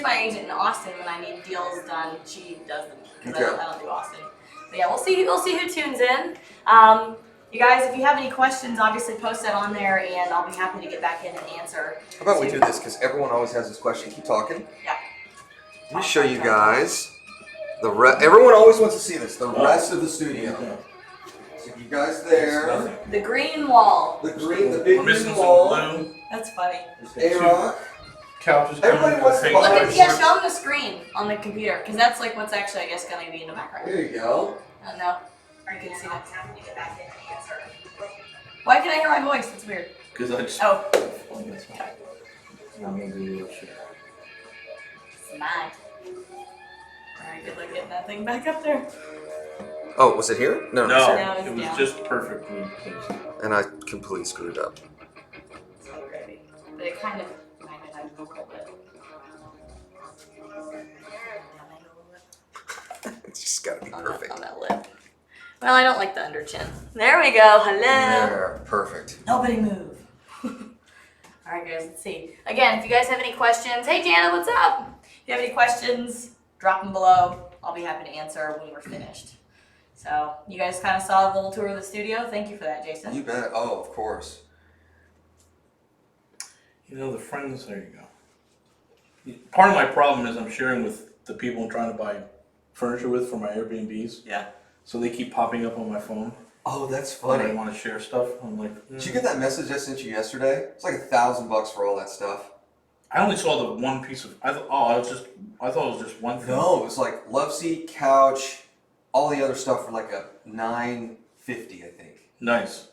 my agent in Austin when I need deals done. She does them because I don't do Austin. But yeah, we'll see who tunes in. You guys, if you have any questions, obviously post that on there, and I'll be happy to get back in and answer. How about we do this, because everyone always has this question. Keep talking. Yeah. Let me show you guys. Everyone always wants to see this. The rest of the studio. So you guys there. The green wall. The big green wall. That's funny. A-Rock. Couches. Everybody wants to Look at show them the screen on the computer, because that's like what's actually, I guess, going to be in the background. There you go. Oh, no. You can see that. Why can I hear my voice? It's weird. Because I just. Oh. I'm going to do a little shit. Smart. Alright, good luck getting that thing back up there. Oh, was it here? No. It was just perfectly placed. And I completely screwed up. It's so pretty. But it kind of magnetized a little bit. It's just got to be perfect. On that lip. Well, I don't like the under chin. There we go. Hello. There, perfect. Nobody move. Alright guys, let's see. Again, if you guys have any questions, hey Jana, what's up? If you have any questions, drop them below. I'll be happy to answer when we're finished. So, you guys kind of saw a little tour of the studio. Thank you for that, Jason. You bet. Oh, of course. You know, the friends, there you go. Part of my problem is I'm sharing with the people I'm trying to buy furniture with for my Airbnbs. Yeah. So they keep popping up on my phone. Oh, that's When funny. I want to share stuff. I'm like, Did you get that message I sent you yesterday? It's like $1,000 for all that stuff. I only saw the one piece of. I thought it was just one thing. No, it was like love seat, couch, all the other stuff for like a $950, I think. Nice.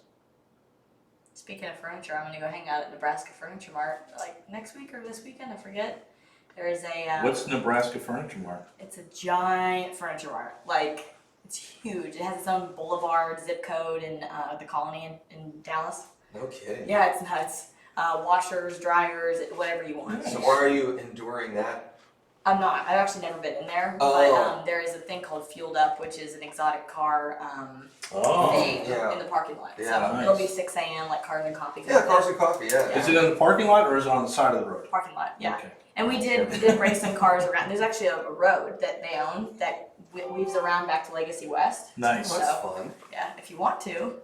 Speaking of furniture, I'm going to go hang out at Nebraska Furniture Mart like next week or this weekend, I forget. There is a... What's Nebraska Furniture Mart? It's a giant furniture mart. Like, it's huge. It has its own boulevard, zip code in the Colony in Dallas. No kidding. Yeah, it's nuts. Washers, dryers, whatever you want. So why are you enduring that? I'm not. I've actually never been in there. Oh. But there is a thing called Fueled Up, which is an exotic car thing yeah. in the parking lot. Yeah, so nice. it'll be 6 a.m. like Cars and Coffee. Yeah, cars and coffee, yeah. Is it in the parking lot or is it on the side of the road? Parking lot, yeah. Okay. And we did bring some cars around. There's actually a road that they own that weaves around back to Legacy West. Nice. Oh, that's fun. Yeah, if you want to.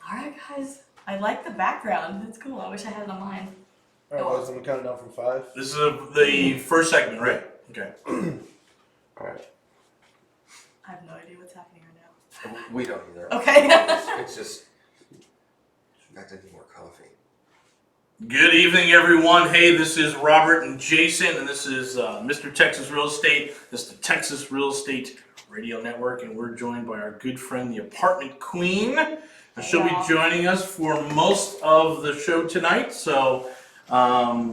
All right, guys. I like the background. It's cool. I wish I had it on mine. All right, boys, I'm counting down from 5. This is the first segment, right? Okay. All right. I have no idea what's happening right now. We don't either. Okay. It's just, I have to need more coffee. Good evening, everyone. Hey, this is Robert and Jason, and this is Mr. Texas Real Estate. This is the Texas Real Estate Radio Network, and we're joined by our good friend, the Apartment Queen. And she'll be joining us for most of the show tonight, so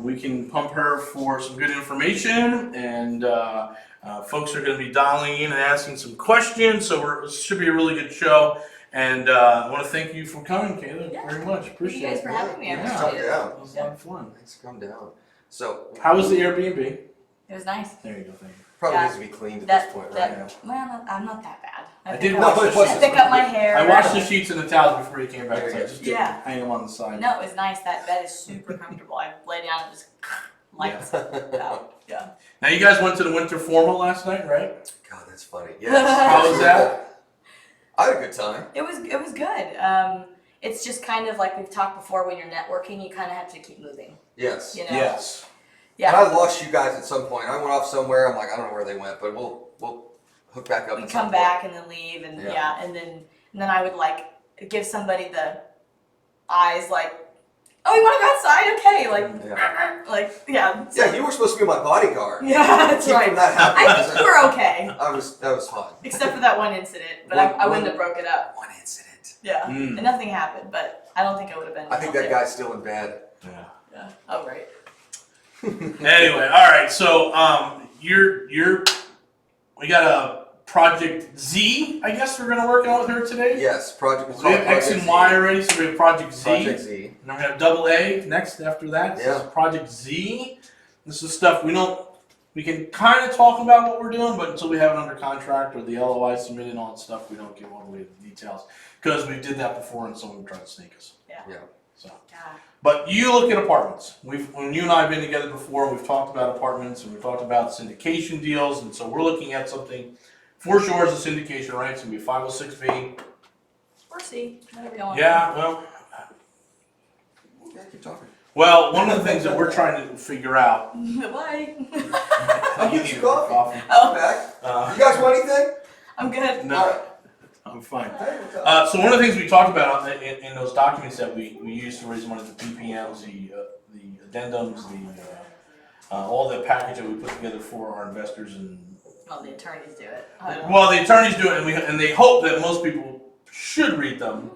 we can pump her for some good information, and folks are going to be dialing in and asking some questions, so it should be a really good show. And I want to thank you for coming, Kayla, very much. Appreciate Thank you guys it. for having me. I Yeah, appreciate it. yeah. It was a lot of fun. Thanks for coming down. So, How was the Airbnb? It was nice. There you go, thank you. probably Yeah. needs to be cleaned at this point, right? Well, I'm not that bad. I did pick wash up- the sheets. I pick up my hair. I washed the sheets and the towels before you came back, There so I you go. just didn't hang them on the side. No, it was nice. That bed is super comfortable. I lay down and just lights out. Yeah. Now, you guys went to the winter formal last night, right? God, that's funny. Yes. How was that? I had a good time. It was good. It's just kind of like we've talked before. When you're networking, you kind of have to keep moving. Yes. You know. Yes. Yeah. And I lost you guys at some point. I went off somewhere. I'm like, I don't know where they went, but we'll hook back up. We at some come point. back and then leave, and and then I would like give somebody the eyes, like, oh, you want to go outside? Okay, Yeah, you were supposed to be my bodyguard. Yeah, that's Keep right. from that happening. I think you were okay, That was fun. except for that one incident, but I wouldn't have broke it up. One incident. Yeah, and nothing happened, but I don't think I would have been. I think that guy's still in bed. Yeah. Yeah. Oh right. Anyway, all right. So, we got a Project Z. I guess we're gonna work on with her today. Yes, project. So we have X and Y already, so we have Project Z. Project Z. And then we have Double A next after that. This is Project Z. This is stuff we can kind of talk about what we're doing, but until we have it under contract or the LOI submitted and all that stuff, we don't give all the way the details. Because we did that before and someone tried to sneak us. Yeah. Yeah. So, God. But you look at apartments. When you and I have been together before, we've talked about apartments and we've talked about syndication deals, and so we're looking at something. For sure, is a syndication, right? It's gonna be 506B. Or C, whatever you want. Yeah, well. Yeah, keep talking. Well, one of the things that we're trying to figure out. Bye. I'll get you coffee. Oh, Back. You guys want anything? I'm good. No, All right. I'm fine. Hey, what's up? So one of the things we talked about in those documents that we used to raise money, the PPMs, the addendums, all the package that we put together for our investors and. Well, the attorneys do it. Well, the attorneys do it, and they hope that most people should read them,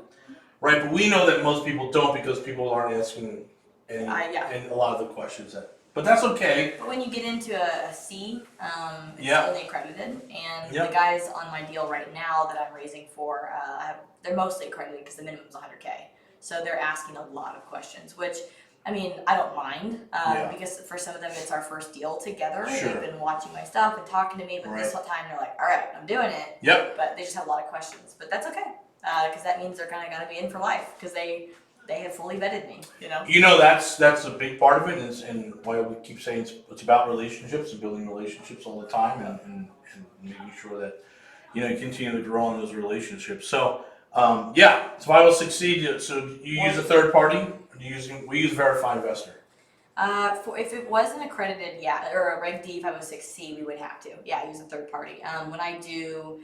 right? But we know that most people don't because people aren't asking any, Yeah. and a lot of the questions that. But that's okay. But when you get into a C, it's Yeah. only accredited, and Yep. the guys on my deal right now that I'm raising for, they're mostly accredited because the minimum is 100K. So they're asking a lot of questions, which, I mean, I don't mind, Yeah. because for some of them it's our first deal together. Sure. They've been watching my stuff and talking to me, but this Right. one time they're like, all right, I'm doing it. Yep. But they just have a lot of questions. But that's okay, because that means they're kind of going to be in for life, because they have fully vetted me, you know? You know, that's a big part of it, and why we keep saying it's about relationships and building relationships all the time, and making sure that you continue to grow on those relationships. So yeah, it's 506C. So you use a third party. We use Verified Investor. If it wasn't accredited, yeah, or a Reg D 506C, we would have to, yeah, use a third party. When I do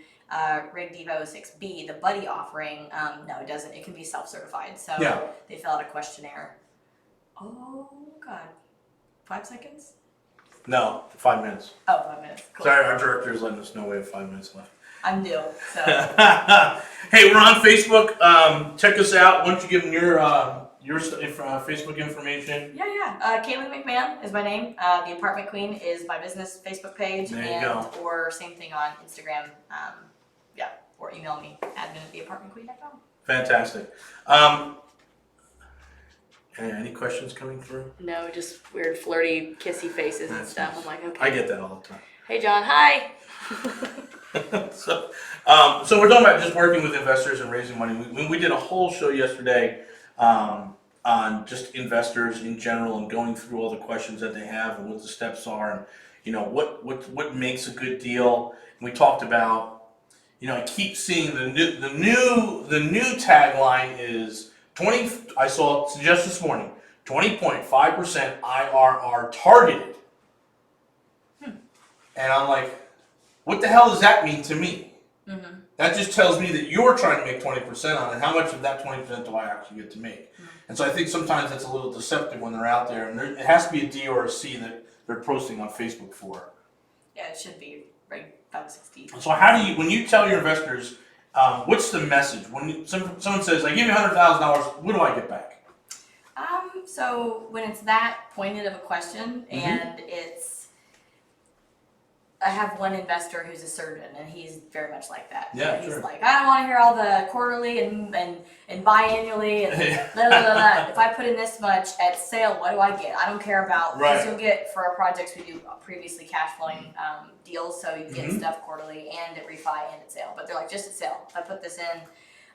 Reg D 506B, the buddy offering, no, it doesn't. It can be self-certified. So Yeah. they fill out a questionnaire. Oh God, 5 seconds? No, 5 minutes. Oh, 5 minutes. Cool. Sorry, our director is letting us know we have 5 minutes left. I'm new, so Hey, we're on Facebook. Check us out. Why don't you give them your Facebook information? yeah. Caitlin McMahon is my name. The Apartment Queen is my business Facebook page, There you go. or same thing on Instagram. Or email me admin@theapartmentqueen.com. Fantastic. Any questions coming through? No, just weird flirty kissy faces and That's stuff. nice. I'm like, okay. I get that all the time. Hey John, hi. So we're talking about just working with investors and raising money. We did a whole show yesterday on just investors in general and going through all the questions that they have and what the steps are and what makes a good deal. And we talked about I keep seeing the new tagline is 20. I saw it just this morning. 20.5% IRR targeted. And I'm like, what the hell does that mean to me? Mm-hmm. That just tells me that you're trying to make 20% on it. How much of that 20% do I actually get to make? Mm-hmm. And so I think sometimes that's a little deceptive when they're out there. And it has to be a D or a C that they're posting on Facebook for. Yeah, it should be right 560. So how do you, when you tell your investors, what's the message? When someone says, I give you $100,000, what do I get back? So when it's that pointed of a question, and I have one investor who's a surgeon, and he's very much like that. Yeah, he's sure. like, I don't want to hear all the quarterly and biannually and blah, blah, blah, blah. If I put in this much at sale, what do I get? I don't care about, because Right. you'll get, for our projects, we do previously cash flowing deals, so you get stuff quarterly and at refi and at sale. But they're like, just at sale. If I put this in,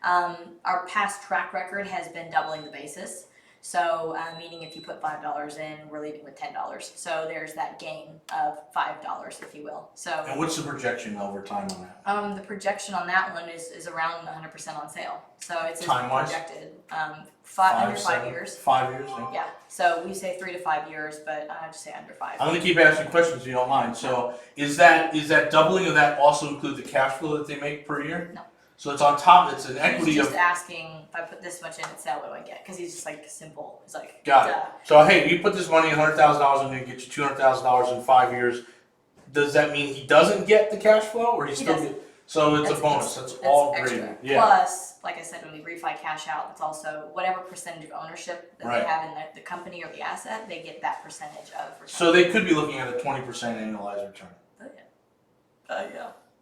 our past track record has been doubling the basis. So, meaning if you put $5 in, we're leaving with $10. So there's that gain of $5, if you will. So, And what's the projection over time on that? the projection on that one is around 100% on sale. So it's Time-wise? projected under 5 7, years. 5 years? Yeah. Yeah. So we say 3 to 5 years, but I just say under 5. I'm going to keep asking questions if you don't mind. So is that doubling of that also include the cash flow that they make per year? No. So it's on top, it's an equity He's just of... asking, if I put this much in at sale, what do I get? Because he's just like simple. He's like, Got it. duh. So hey, you put this money, $100,000 in, and get you $200,000 in 5 years. Does that mean he doesn't get the cash flow, or he still does. get? So it's a bonus. That's all extra. gravy. Yeah. Plus, like I said, when we refi cash out, it's also whatever percentage of ownership that Right. they have in the company or the asset, they get that percentage of return. So they could be looking at a 20% annualized return.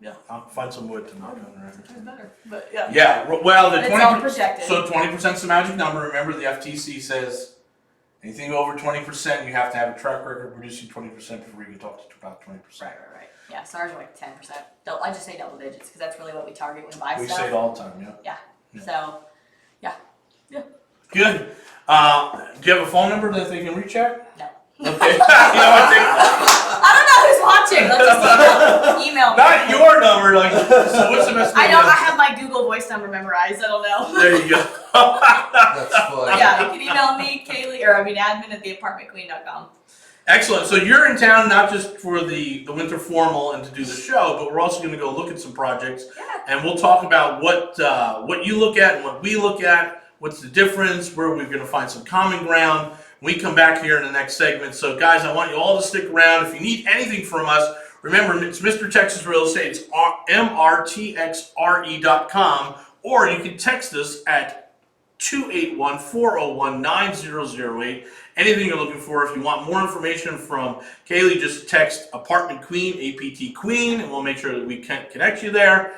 Yeah. I'll find some wood to knock on the record. It's better, but yeah. Yeah. Well, the But it's all 20%. projected. So 20% is the magic number. Remember, the FTC says anything over 20%, you have to have a track record of producing 20% before you can talk to about 20%. Right. Yeah, so ours are like 10%. I just say double digits because that's really what we target when we buy We stuff. say it all the time. Yeah. So, yeah. Good. Do you have a phone number that they can reach at? No. Okay. You know what? I don't know who's watching. Let's just email me. Not your number. Like, so what's the best? I don't. I have my Google Voice number memorized. I don't know. There you go. That's funny. Yeah, you can email me, Kaylee, or admin at theapartmentqueen.com. Excellent. So you're in town not just for the winter formal and to do the show, but we're also going to go look at some projects, and we'll talk about what you look at and what we look at. What's the difference? Where we're going to find some common ground. We come back here in the next segment. So guys, I want you all to stick around. If you need anything from us, remember it's Mr. Texas Real Estate. It's mrtxre.com, or you can text us at 281-401-9008. Anything you're looking for. If you want more information from Kaylee, just text Apartment Queen, APT Queen, and we'll make sure that we can connect you there.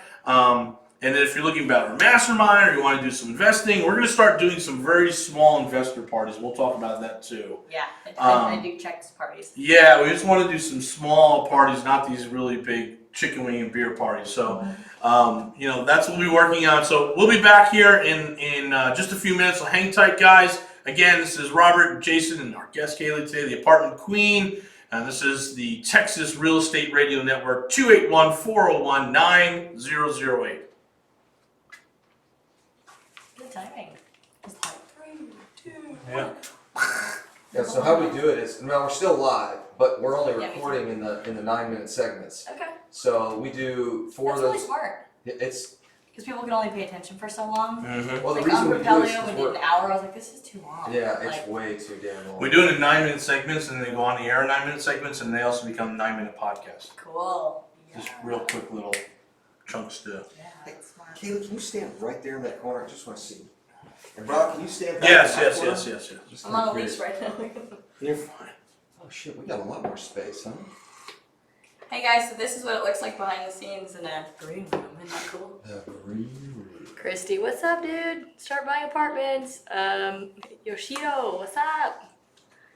And then if you're looking about our mastermind or you want to do some investing, we're going to start doing some very small investor parties. We'll talk about that too. Yeah, I do checks parties. Yeah, we just want to do some small parties, not these really big chicken wing and beer parties. So, that's what we'll be working on. So we'll be back here in just a few minutes. So hang tight, guys. Again, this is Robert, Jason, and our guest Kaylee today, the Apartment Queen. And this is the Texas Real Estate Radio Network, 281-401-9008. Good timing. It's like 3, 2, 1. Yeah. Yeah, so how we do it is, now we're still live, but we're only Yeah, me recording in the 9-minute segments. Okay. So we do 4 That's of really those. smart. It's Because people can only pay attention for so long. Mm-hmm. well, the Like reason on we do it is Propelio, 'cause we did an hour. I was like, this is too long. yeah, it's Like, way too damn long. We do it in 9-minute segments, and they go on the air in 9-minute segments, and they also become 9-minute podcasts. cool. Yeah. Just real quick little chunks to. Yeah, that's smart. Kaylee, can you stand right there in that corner? I just want to see. And Rob, can you stand back Yes, in that yes, corner? yes, yes, yes. Just I'm on a kinda leash curious. right now. You're fine. Oh shit, we got a lot more space, huh? Hey guys, so this is what it looks like behind the scenes in a green room. Isn't that cool? Christy, what's up, dude? Start buying apartments. Yoshito, what's up?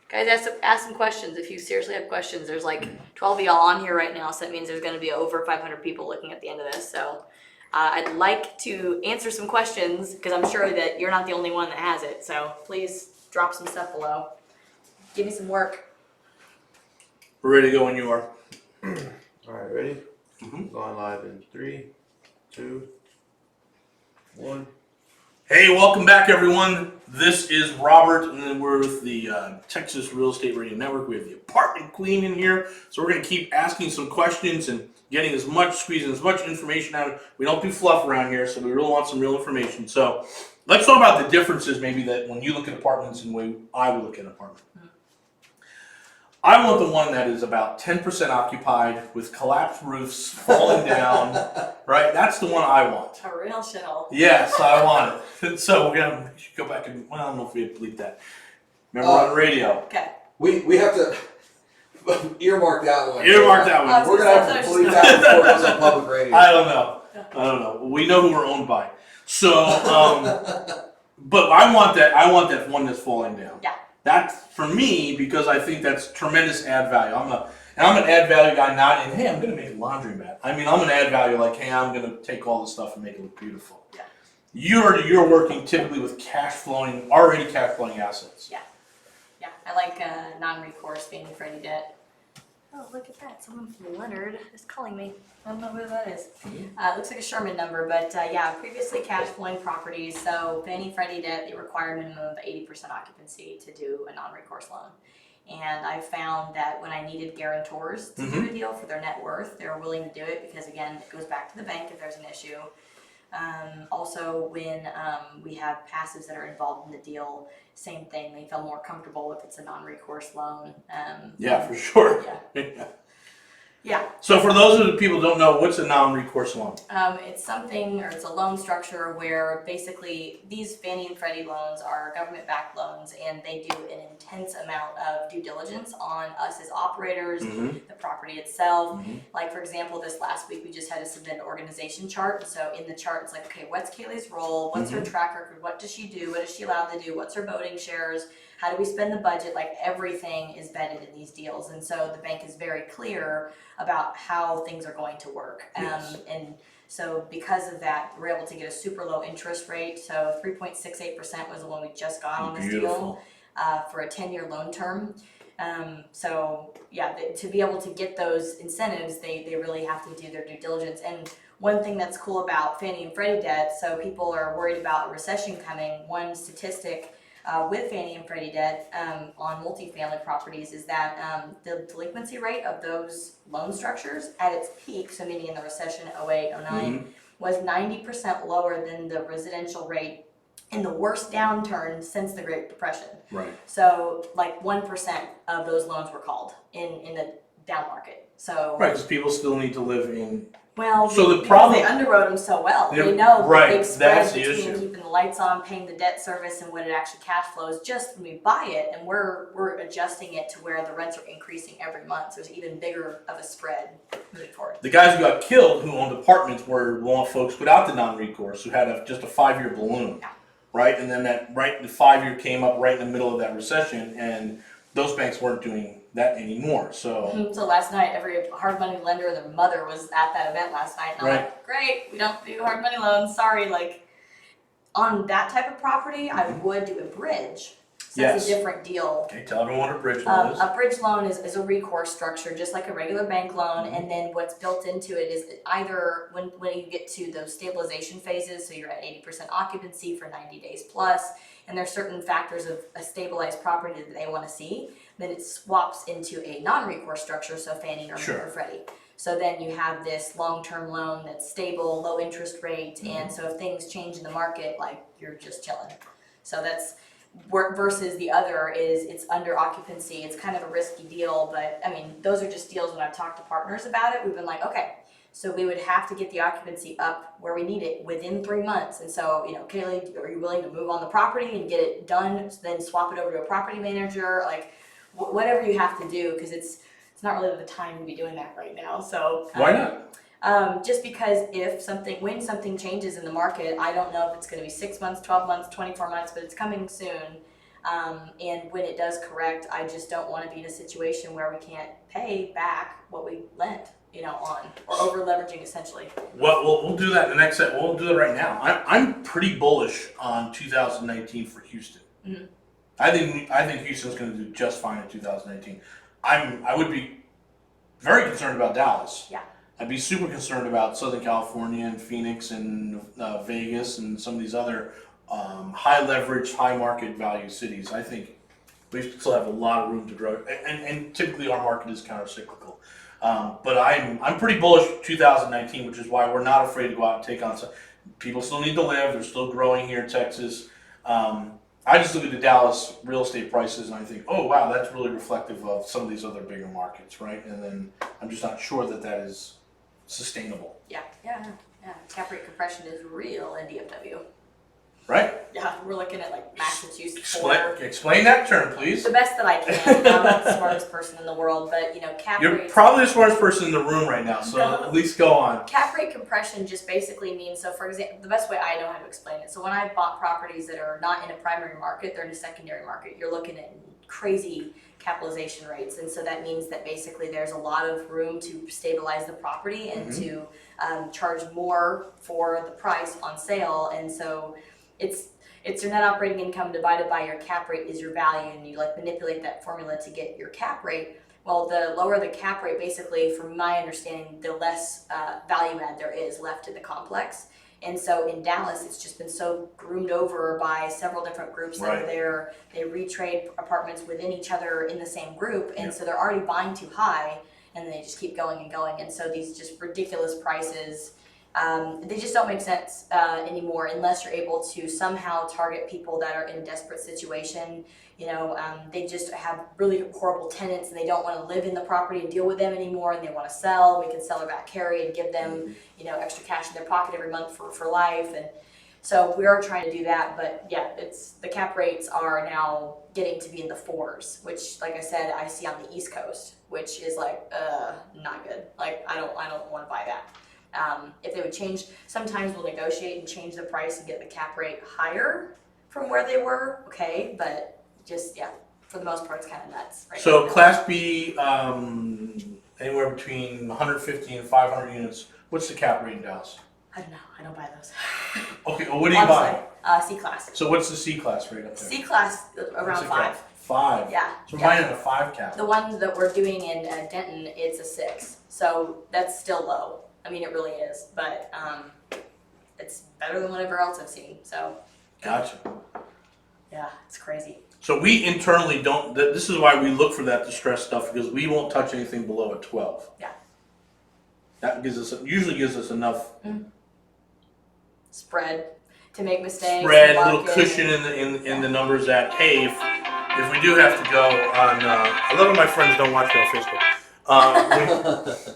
Guys, ask some questions if you seriously have questions. There's like 12 of y'all on here right now, so that means there's going to be over 500 people looking at the end of this. So I'd like to answer some questions because I'm sure that you're not the only one that has it. So please drop some stuff below. Give me some work. We're ready to go when you are. Alright, ready? Mhm. Going live in 3, 2, 1. Hey, welcome back, everyone. This is Robert, and then we're with the Texas Real Estate Radio Network. We have the Apartment Queen in here, so we're going to keep asking some questions and getting squeezing as much information out. We don't do fluff around here, so we really want some real information. So let's talk about the differences, maybe, that when you look at apartments and the way I would look at an apartment. I want the one that is about 10% occupied with collapsed roofs falling down, right? That's the one I want. A real shithole. Yes, I want it. So we're going to go back and, well, I don't know if we had to bleep that. Remember on the radio. Okay. We have to earmark that one. Earmark that one. We're gonna have to bleep that before it goes on public radio. I don't know. We know who we're owned by. So, but I want that one that's falling down. Yeah. That's for me because I think that's tremendous add value. I'm an add value guy, not in, hey, I'm going to make a laundromat. I mean, I'm an add value like, hey, I'm going to take all this stuff and make it look beautiful. Yeah. You're working typically with already cash flowing assets. Yeah. Yeah. I like non-recourse Fannie Freddie debt. Oh, look at that. Someone from Leonard is calling me. I don't know who that is. It looks like a Sherman number, but yeah, previously cash flowing properties. So Fannie Freddie debt, they require a minimum of 80% occupancy to do a non-recourse loan. And I found that when I needed guarantors to do a deal for their net worth, they were willing to do it because, again, it goes back to the bank if there's an issue. Also, when we have passives that are involved in the deal, same thing. They feel more comfortable if it's a non-recourse loan. Yeah, for sure. Yeah. Yeah. So for those of the people who don't know, what's a non-recourse loan? It's a loan structure where basically these Fannie and Freddie loans are government-backed loans, and they do an intense amount of due diligence on us as operators, the property itself. Like, for example, this last week we just had to submit an organization chart. So in the chart, it's like, okay, what's Kaylee's role? What's her track record? What does she do? What is she allowed to do? What's her voting shares? how do we spend the budget, like everything is vetted in these deals. And so the bank is very clear about how things are going to work. Yes. And so because of that, we're able to get a super low interest rate. So 3.68% was the one we just got on this deal Beautiful. for a 10-year loan term. So yeah, to be able to get those incentives, they really have to do their due diligence. And one thing that's cool about Fannie and Freddie debt, so people are worried about a recession coming. One statistic with Fannie and Freddie debt on multifamily properties is that the delinquency rate of those loan structures at its peak, so meaning in the recession 08, 09, was 90% lower than the residential rate in the worst downturn since the Great Depression. Right. So like 1% of those loans were called in the down market. So Right, because people still need to live in. well, So the because problem- they underwrote them so well. Yeah, They know right, the big spread that's the between issue. keeping the lights on, paying the debt service, and what it actually cash flows just when we buy it, and we're adjusting it to where the rents are increasing every month. So there's even bigger of a spread moving forward. The guys who got killed, who owned apartments, were law folks without the non-recourse, who had just a 5-year balloon, Yeah. right? And then the 5-year came up right in the middle of that recession, and those banks weren't doing that anymore. So So last night, every hard money lender, their mother was at that event last night, and I'm Right. like, great, we don't do hard money loans. Sorry, like on that type of property, I would do a bridge. So Yes. it's a different deal. okay, tell everyone what a bridge loan is. A bridge loan is a recourse structure, just like a regular bank loan, and then what's built into it is either when you get to those stabilization phases, so you're at 80% occupancy for 90 days plus, and there's certain factors of a stabilized property that they want to see, then it swaps into a non-recourse structure, so Fannie or Sure. Freddie. So then you have this long-term loan that's stable, low interest rate, and so if things change in the market, like you're just chilling. So that's versus the other is it's under occupancy. It's kind of a risky deal, but I mean, those are just deals when I've talked to partners about it. We've been like, okay, so we would have to get the occupancy up where we need it within 3 months. And so, Kaylee, are you willing to move on the property and get it done, then swap it over to a property manager? Like, whatever you have to do, because it's not really the time to be doing that right now. So Why not? just because when something changes in the market, I don't know if it's going to be 6 months, 12 months, 24 months, but it's coming soon. And when it does correct, I just don't want to be in a situation where we can't pay back what we lent, on or over leveraging essentially. Well, we'll do that in the next set. We'll do that right now. I'm pretty bullish on 2019 for Houston. Mhm. I think Houston's going to do just fine in 2019. I would be very concerned about Dallas. Yeah. I'd be super concerned about Southern California and Phoenix and Vegas and some of these other high leverage, high market value cities. I think we still have a lot of room to grow, and typically our market is counter-cyclical. But I'm pretty bullish 2019, which is why we're not afraid to go out and take on some. People still need to live. They're still growing here in Texas. I just look at the Dallas real estate prices and I think, oh wow, that's really reflective of some of these other bigger markets, right? And then I'm just not sure that is sustainable, Yeah. Cap rate compression is real in DFW. right? Yeah, we're looking at like Massachusetts. Explain that term, please. The best that I can. I'm not the smartest person in the world, but cap You're rates. probably the smartest person in the room right now, so at least go on. Cap rate compression just basically means, so for example, the best way I know how to explain it. So when I bought properties that are not in a primary market, they're in a secondary market, you're looking at crazy capitalization rates. And so that means that basically there's a lot of room to stabilize the property and to charge more for the price on sale. And so it's your net operating income divided by your cap rate is your value, and you manipulate that formula to get your cap rate. Well, the lower the cap rate, basically, from my understanding, the less value add there is left in the complex. And so in Dallas, it's just been so groomed over by several different groups that Right. are there. They retrade apartments within each other in the same group, and so they're already buying too high, and they just keep going and going. And so these just ridiculous prices, they just don't make sense anymore unless you're able to somehow target people that are in a desperate situation. They just have really horrible tenants and they don't want to live in the property and deal with them anymore, and they want to sell. We can sell or back carry and give them, extra cash in their pocket every month for life. And so we are trying to do that, but yeah, the cap rates are now getting to be in the 4s, which, like I said, I see on the East Coast, which is not good. I don't want to buy that. If they would change, sometimes we'll negotiate and change the price and get the cap rate higher from where they were, okay, but just, yeah, for the most part, it's kind of nuts. Right So now. Class B, anywhere between 150 and 500 units. What's the cap rate in Dallas? I don't know. I don't buy those. Okay, well, what do you buy? C class. So what's the C class rate up there? C class around What's the 5. cap? 5. Yeah. So we're yeah. buying at a 5 cap. The ones that we're doing in Denton, it's a 6. So that's still low. I mean, it really is. But it's better than whatever else I've seen. So. Gotcha. Yeah, it's crazy. So we internally don't. This is why we look for that distressed stuff, because we won't touch anything below a 12. Yeah. That usually gives us enough Spread to make mistakes. spread, lock little cushion in the numbers that, hey, if we do have to go on, a lot of my friends don't watch me on Facebook.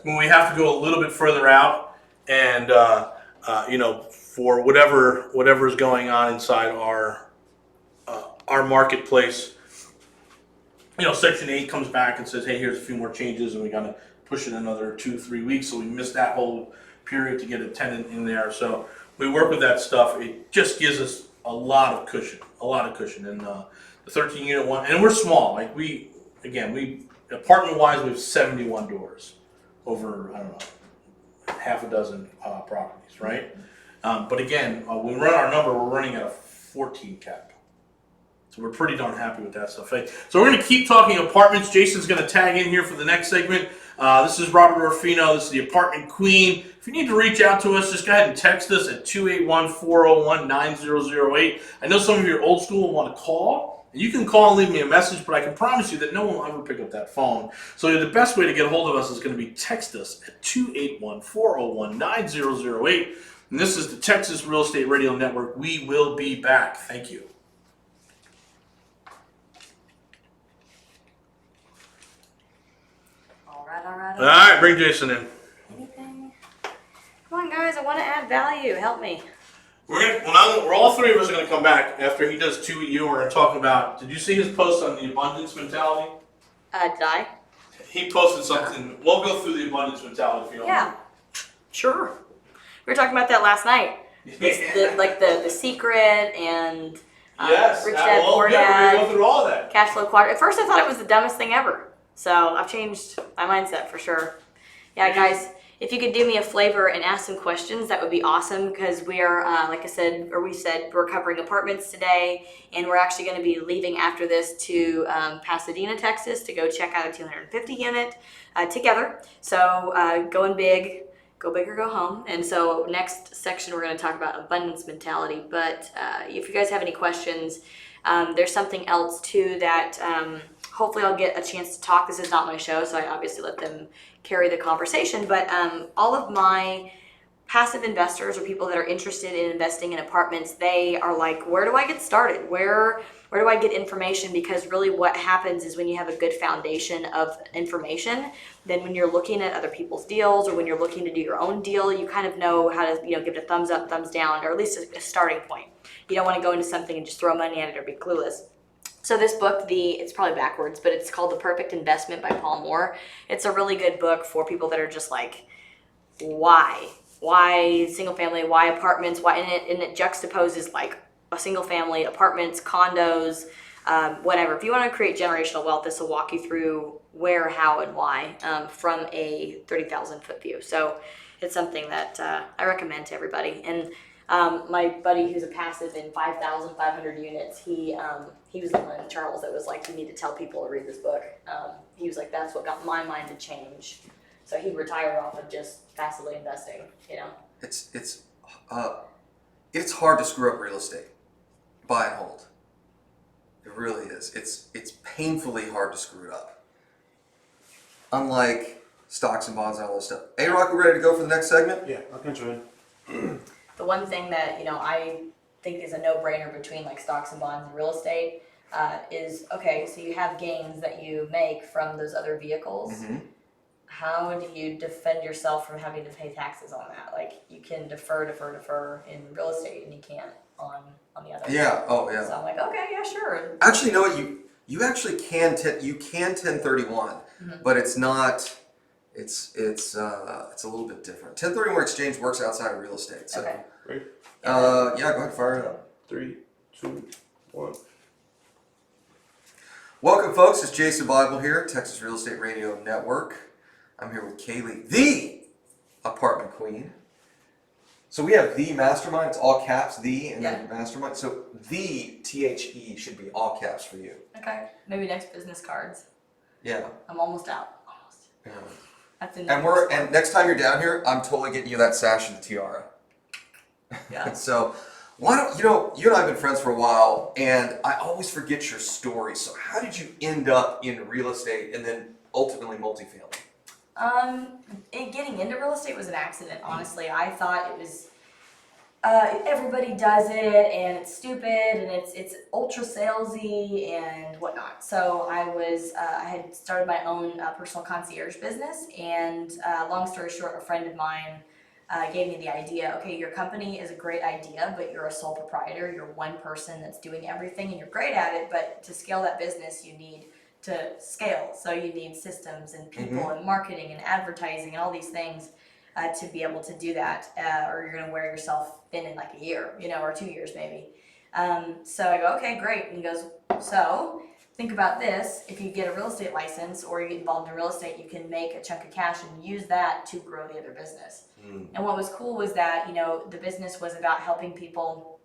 When we have to go a little bit further out, and for whatever is going on inside our marketplace, Section 8 comes back and says, hey, here's a few more changes, and we got to push it another 2-3 weeks, so we missed that whole period to get a tenant in there. So we work with that stuff. It just gives us a lot of cushion. And the 13-unit one, and we're small. Like apartment-wise, we have 71 doors over, I don't know, half a dozen properties, right? But again, when we run our number, we're running at a 14 cap. So we're pretty darn happy with that stuff. Hey, so we're going to keep talking apartments. Jason's going to tag in here for the next segment. This is Robert Orfino. This is the Apartment Queen. If you need to reach out to us, just go ahead and text us at 281-401-9008. I know some of you are old school and want to call. And you can call and leave me a message, but I can promise you that no one will ever pick up that phone. So the best way to get a hold of us is going to be text us at 281-401-9008. And this is the Texas Real Estate Radio Network. We will be back. Thank you. All right, bring Jason in. Anything? Come on, guys. I want to add value. Help me. We're all three of us are going to come back after he does 2 you. We're going to talk about. Did you see his post on the abundance mentality? Did I? He posted something. We'll go through the abundance mentality if you don't mind. Sure. We were talking about that last night. The secret and yes. Rich Dad Poor We're Dad. going to go through all of that. Cash flow quadrant. At first, I thought it was the dumbest thing ever. So I've changed my mindset for sure. Yeah, guys, if you could do me a favor and ask some questions, that would be awesome, because we are, like I said, or we said, we're covering apartments today, and we're actually going to be leaving after this to Pasadena, Texas, to go check out a 250 unit together. So going big. Go big or go home. And so next section, we're going to talk about abundance mentality. But if you guys have any questions, there's something else too that hopefully I'll get a chance to talk. This is not my show, so I obviously let them carry the conversation. But all of my passive investors or people that are interested in investing in apartments, they are like, where do I get started? Where do I get information? Because really what happens is when you have a good foundation of information, then when you're looking at other people's deals or when you're looking to do your own deal, you kind of know how to give it a thumbs up, thumbs down, or at least a starting point. You don't want to go into something and just throw money at it or be clueless. So this book, it's probably backwards, but it's called The Perfect Investment by Paul Moore. It's a really good book for people that are just like, why? Why single family? Why apartments? Why? And it juxtaposes like a single family, apartments, condos, whatever. If you want to create generational wealth, this will walk you through where, how, and why from a 30,000 foot view. So it's something that I recommend to everybody. And my buddy who's a passive in 5,500 units, he was the one, Charles, that was like, you need to tell people to read this book. He was like, that's what got my mind to change. So he retired off of just passively investing, It's hard to screw up real estate. Buy and hold. It really is. It's painfully hard to screw it up. Unlike stocks and bonds and all this stuff. A-Rock, we ready to go for the next segment? Yeah, I'll catch you in. The one thing that, I think is a no-brainer between like stocks and bonds and real estate is, okay, so you have gains that you make from those other vehicles. Mm-hmm. How do you defend yourself from having to pay taxes on that? Like, you can defer in real estate, and you can't on the other. Yeah. Oh, yeah. So I'm like, okay, yeah, sure. Actually, you know what? You actually can 1031, Mm-hmm. but it's not. It's a little bit different. 1031 exchange works outside of real estate. So. Okay. Ready? Yeah. Go ahead. Fire it up. 3, 2, 1. Welcome, folks. It's Jason Bible here, Texas Real Estate Radio Network. I'm here with Kaylee, the apartment queen. So we have the mastermind. It's all caps, the, and then mastermind. So the THE should be all caps for you. Okay. Maybe next business cards. Yeah. I'm almost out. Almost. Yeah. That's And next time you're down here, I'm totally getting you that sash and the tiara. Yeah. So why don't you and I have been friends for a while, and I always forget your story. So how did you end up in real estate and then ultimately multifamily? Getting into real estate was an accident, honestly. I thought it was, everybody does it, and it's stupid, and it's ultra salesy and whatnot. So I had started my own personal concierge business, and long story short, a friend of mine gave me the idea, okay, your company is a great idea, but you're a sole proprietor, you're one person that's doing everything, and you're great at it, but to scale that business, you need to scale. So you need systems and people and marketing and advertising and all these things to be able to do that, or you're going to wear yourself thin in like a year, or 2 years maybe. So I go, okay, great. And he goes, so think about this. If you get a real estate license or you get involved in real estate, you can make a chunk of cash and use that to grow the other business. And what was cool was that, the business was about helping people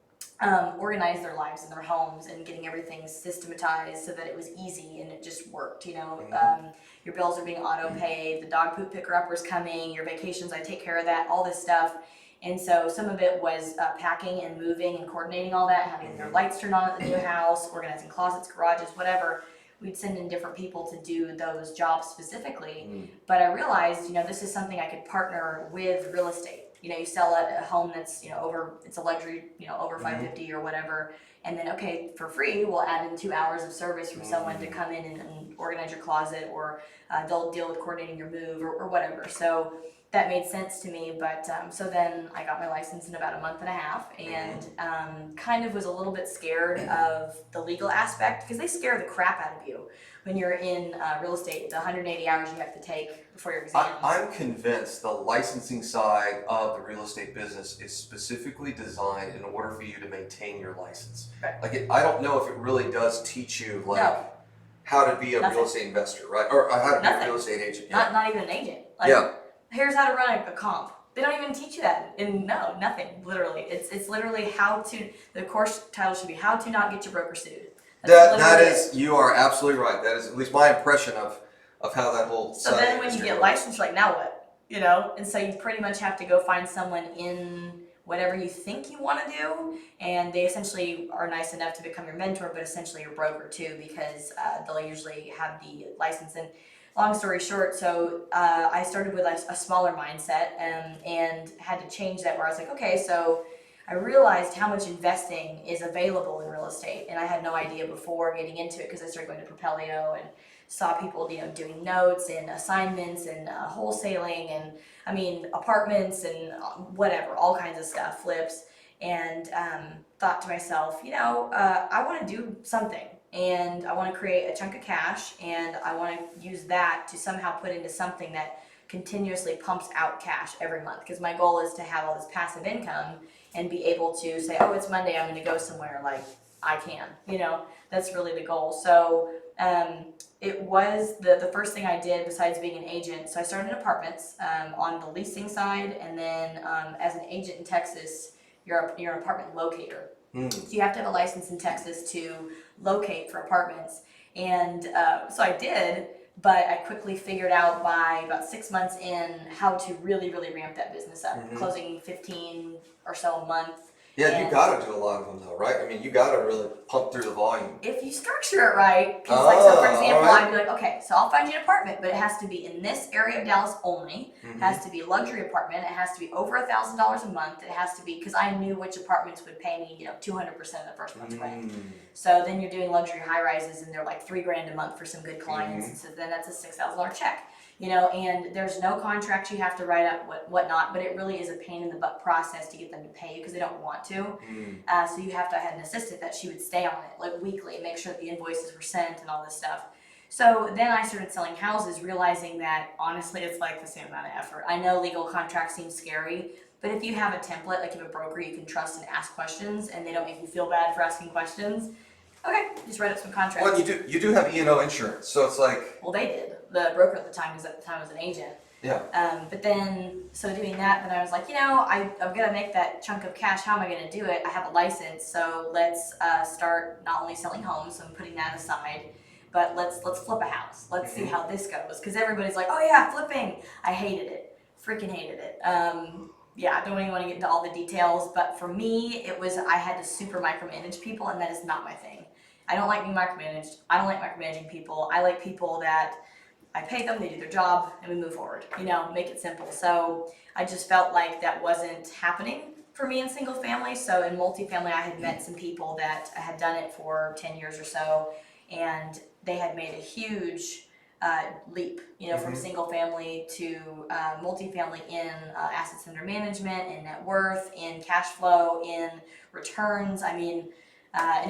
organize their lives and their homes and getting everything systematized so that it was easy and it just worked. Your bills are being auto paid, the dog poop picker upper's coming, your vacations, I take care of that, all this stuff. And so some of it was packing and moving and coordinating all that, having their lights turned on at the new house, organizing closets, garages, whatever. We'd send in different people to do those jobs specifically. But I realized, this is something I could partner with real estate. You sell a home that's, it's a luxury, over $550 or whatever. And then, okay, for free, we'll add in 2 hours of service from someone to come in and organize your closet, or they'll deal with coordinating your move or whatever. So that made sense to me. But so then I got my license in about a month and a half, and kind of was a little bit scared of the legal aspect, because they scare the crap out of you when you're in real estate. The 180 hours you have to take before your exams. I'm convinced the licensing side of the real estate business is specifically designed in order for you to maintain your license. Right. I don't know if it really does teach you how to be a real estate investor, right? Or how to be a real estate agent. Not even an agent. Here's how to run a comp. They don't even teach you that. And no, nothing. Literally, it's literally how to. The course title should be "How to Not Get Your Broker Sued." That is, you are absolutely right. That is at least my impression of how that whole. So then, when you get licensed, you're like, now what? And so you pretty much have to go find someone in whatever you think you want to do, and they essentially are nice enough to become your mentor, but essentially your broker too, because they'll usually have the license. And long story short, so I started with a smaller mindset and had to change that, where I was like, okay, so I realized how much investing is available in real estate, and I had no idea before getting into it, because I started going to Propelio and saw people, doing notes and assignments and wholesaling and apartments and whatever, all kinds of stuff, flips, and thought to myself, I want to do something, and I want to create a chunk of cash, and I want to use that to somehow put into something that continuously pumps out cash every month, because my goal is to have all this passive income and be able to say, oh, it's Monday, I'm going to go somewhere, like I can, that's really the goal. So it was the first thing I did besides being an agent. So I started in apartments on the leasing side, and then as an agent in Texas, you're an apartment locator. So you have to have a license in Texas to locate for apartments. And so I did, but I quickly figured out by about 6 months in how to really, really ramp that business up, closing 15 or so a month. Yeah, you got to do a lot of them though, right? You got to really pump through the volume. If you structure it right, because for example, I'd be like, okay, so I'll find you an apartment, but it has to be in this area of Dallas only. It has to be a luxury apartment. It has to be over $1,000 a month. It has to be, because I knew which apartments would pay me, 200% of the first month's rent. So then you're doing luxury high rises, and they're like $3,000 a month for some good clients. So then that's a $6,000 check. And there's no contract you have to write up, whatnot, but it really is a pain in the butt process to get them to pay you, because they don't want to. So you have to have an assistant that she would stay on it, like weekly, and make sure that the invoices were sent and all this stuff. So then I started selling houses, realizing that honestly it's like the same amount of effort. I know legal contracts seem scary, but if you have a template, like you have a broker you can trust and ask questions, and they don't make you feel bad for asking questions, Okay, just write up some contracts. Well, you do have E&O insurance, so it's like, Well, they did. The broker at the time, because at the time I was an agent. yeah. But then, so doing that, then I was like, I'm gonna make that chunk of cash. How am I gonna do it? I have a license, so let's start not only selling homes and putting that aside, but let's flip a house. Let's see how this goes. Because everybody's like, oh yeah, flipping. I hated it. Freaking hated it. Yeah, I don't even want to get into all the details, but for me, it was I had to super micromanage people, and that is not my thing. I don't like being micromanaged. I don't like micromanaging people. I like people that I pay them, they do their job, and we move forward. Make it simple. So I just felt like that wasn't happening for me in single family. So in multifamily, I had met some people that had done it for 10 years or so, and they had made a huge leap, from single family to multifamily in assets under management, in net worth, in cash flow, in returns. And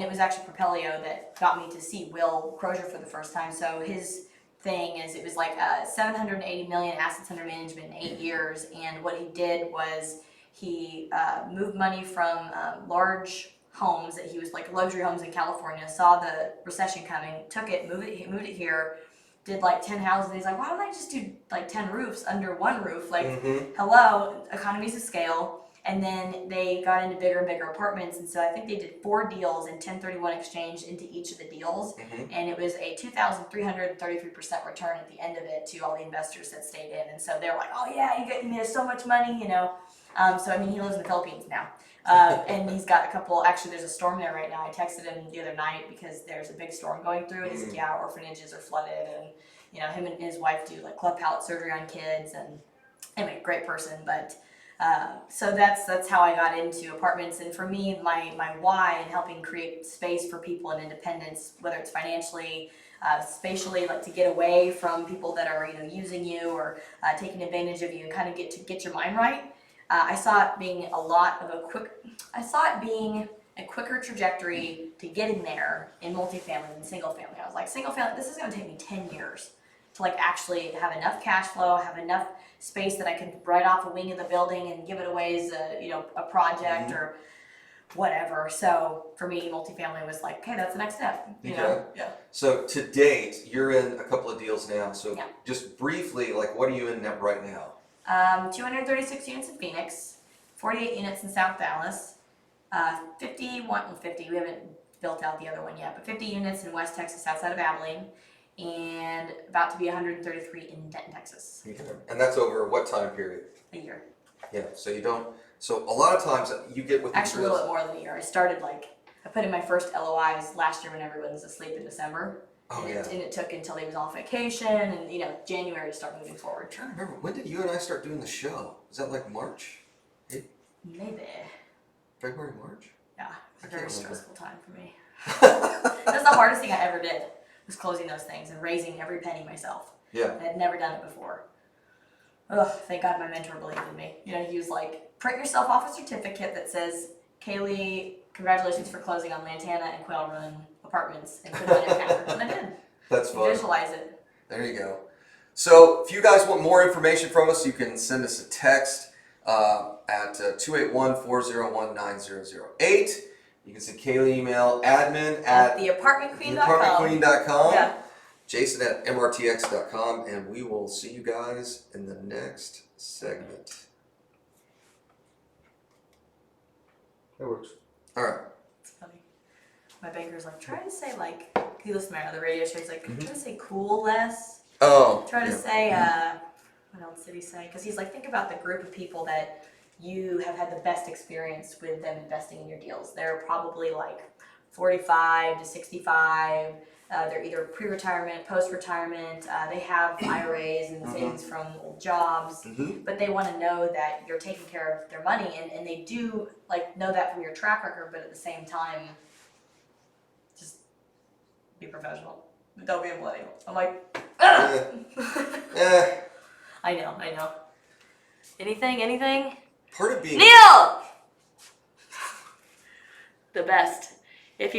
it was actually Propelio that got me to see Will Crozier for the first time. So his thing is it was like 780 million assets under management in 8 years, and what he did was he moved money from large homes that he was like luxury homes in California, saw the recession coming, took it, moved it here, did like 10 houses, and he's like, why don't I just do like 10 roofs under one roof? Like, hello, economies of scale. And then they got into bigger and bigger apartments, and so I think they did 4 deals and 1031 exchange into each of the deals, and it was a 2,333% return at the end of it to all the investors that stayed in. And so they were like, oh yeah, you made us so much money, So he lives in the Philippines now, and he's got a couple. Actually, there's a storm there right now. I texted him the other night because there's a big storm going through, and he's like, yeah, orphanages are flooded, and him and his wife do like cleft palate surgery on kids, and anyway, great person, but. So that's how I got into apartments, and for me, my why in helping create space for people and independence, whether it's financially, spatially, like to get away from people that are using you or taking advantage of you, and kind of get your mind right. I saw it being a quicker trajectory to getting there in multifamily than single family. I was like, single family, this is going to take me 10 years to like actually have enough cash flow, have enough space that I can write off a wing of the building and give it away as a project or whatever. So for me, multifamily was like, okay, that's the next step. Yeah. So to date, you're in a couple of deals now. So just briefly, like, what are you in right now? 236 units in Phoenix, 48 units in South Dallas, 50, we haven't built out the other one yet, but 50 units in West Texas outside of Abilene, and about to be 133 in Denton, Texas. Okay. And that's over what time period? A year. Yeah, so a lot of times you get with actually a little bit more than a year. I put in my first LOIs last year when everyone was asleep in December. Oh, and it took until he was on vacation and January to start moving forward. I'm trying to remember, when did you and I start doing the show? Was that like March? Maybe. February, March? Yeah, it was a very stressful time for me. That's the hardest thing I ever did, was closing those things and raising every penny myself. Yeah. I had never done it before. Ugh, thank God my mentor believed in me. He was like, print yourself off a certificate that says, Kaylee, congratulations for closing on Lantana and Quail Run apartments, and put it on your calendar. And I did. That's fun. Visualize it. There you go. So if you guys want more information from us, you can send us a text at 281-401-9008. You can send Kaylee email admin at theapartmentqueen.com. Yeah. Jason at mrtx.com, and we will see you guys in the next segment. That works. All right. It's funny. My banker's like, try to say like, he listens to my other radio show. He's like, try to say cool less. Oh. Try to say, what else did he say? Because he's like, think about the group of people that you have had the best experience with them investing in your deals. They're probably like 45 to 65. They're either pre-retirement, post-retirement. They have IRAs and savings from old jobs, but they want to know that you're taking care of their money, and they do like know that from your track record. But at the same time, just be professional. Don't be a millennial. I'm like, I know. Anything? Part of being Neil, the best. If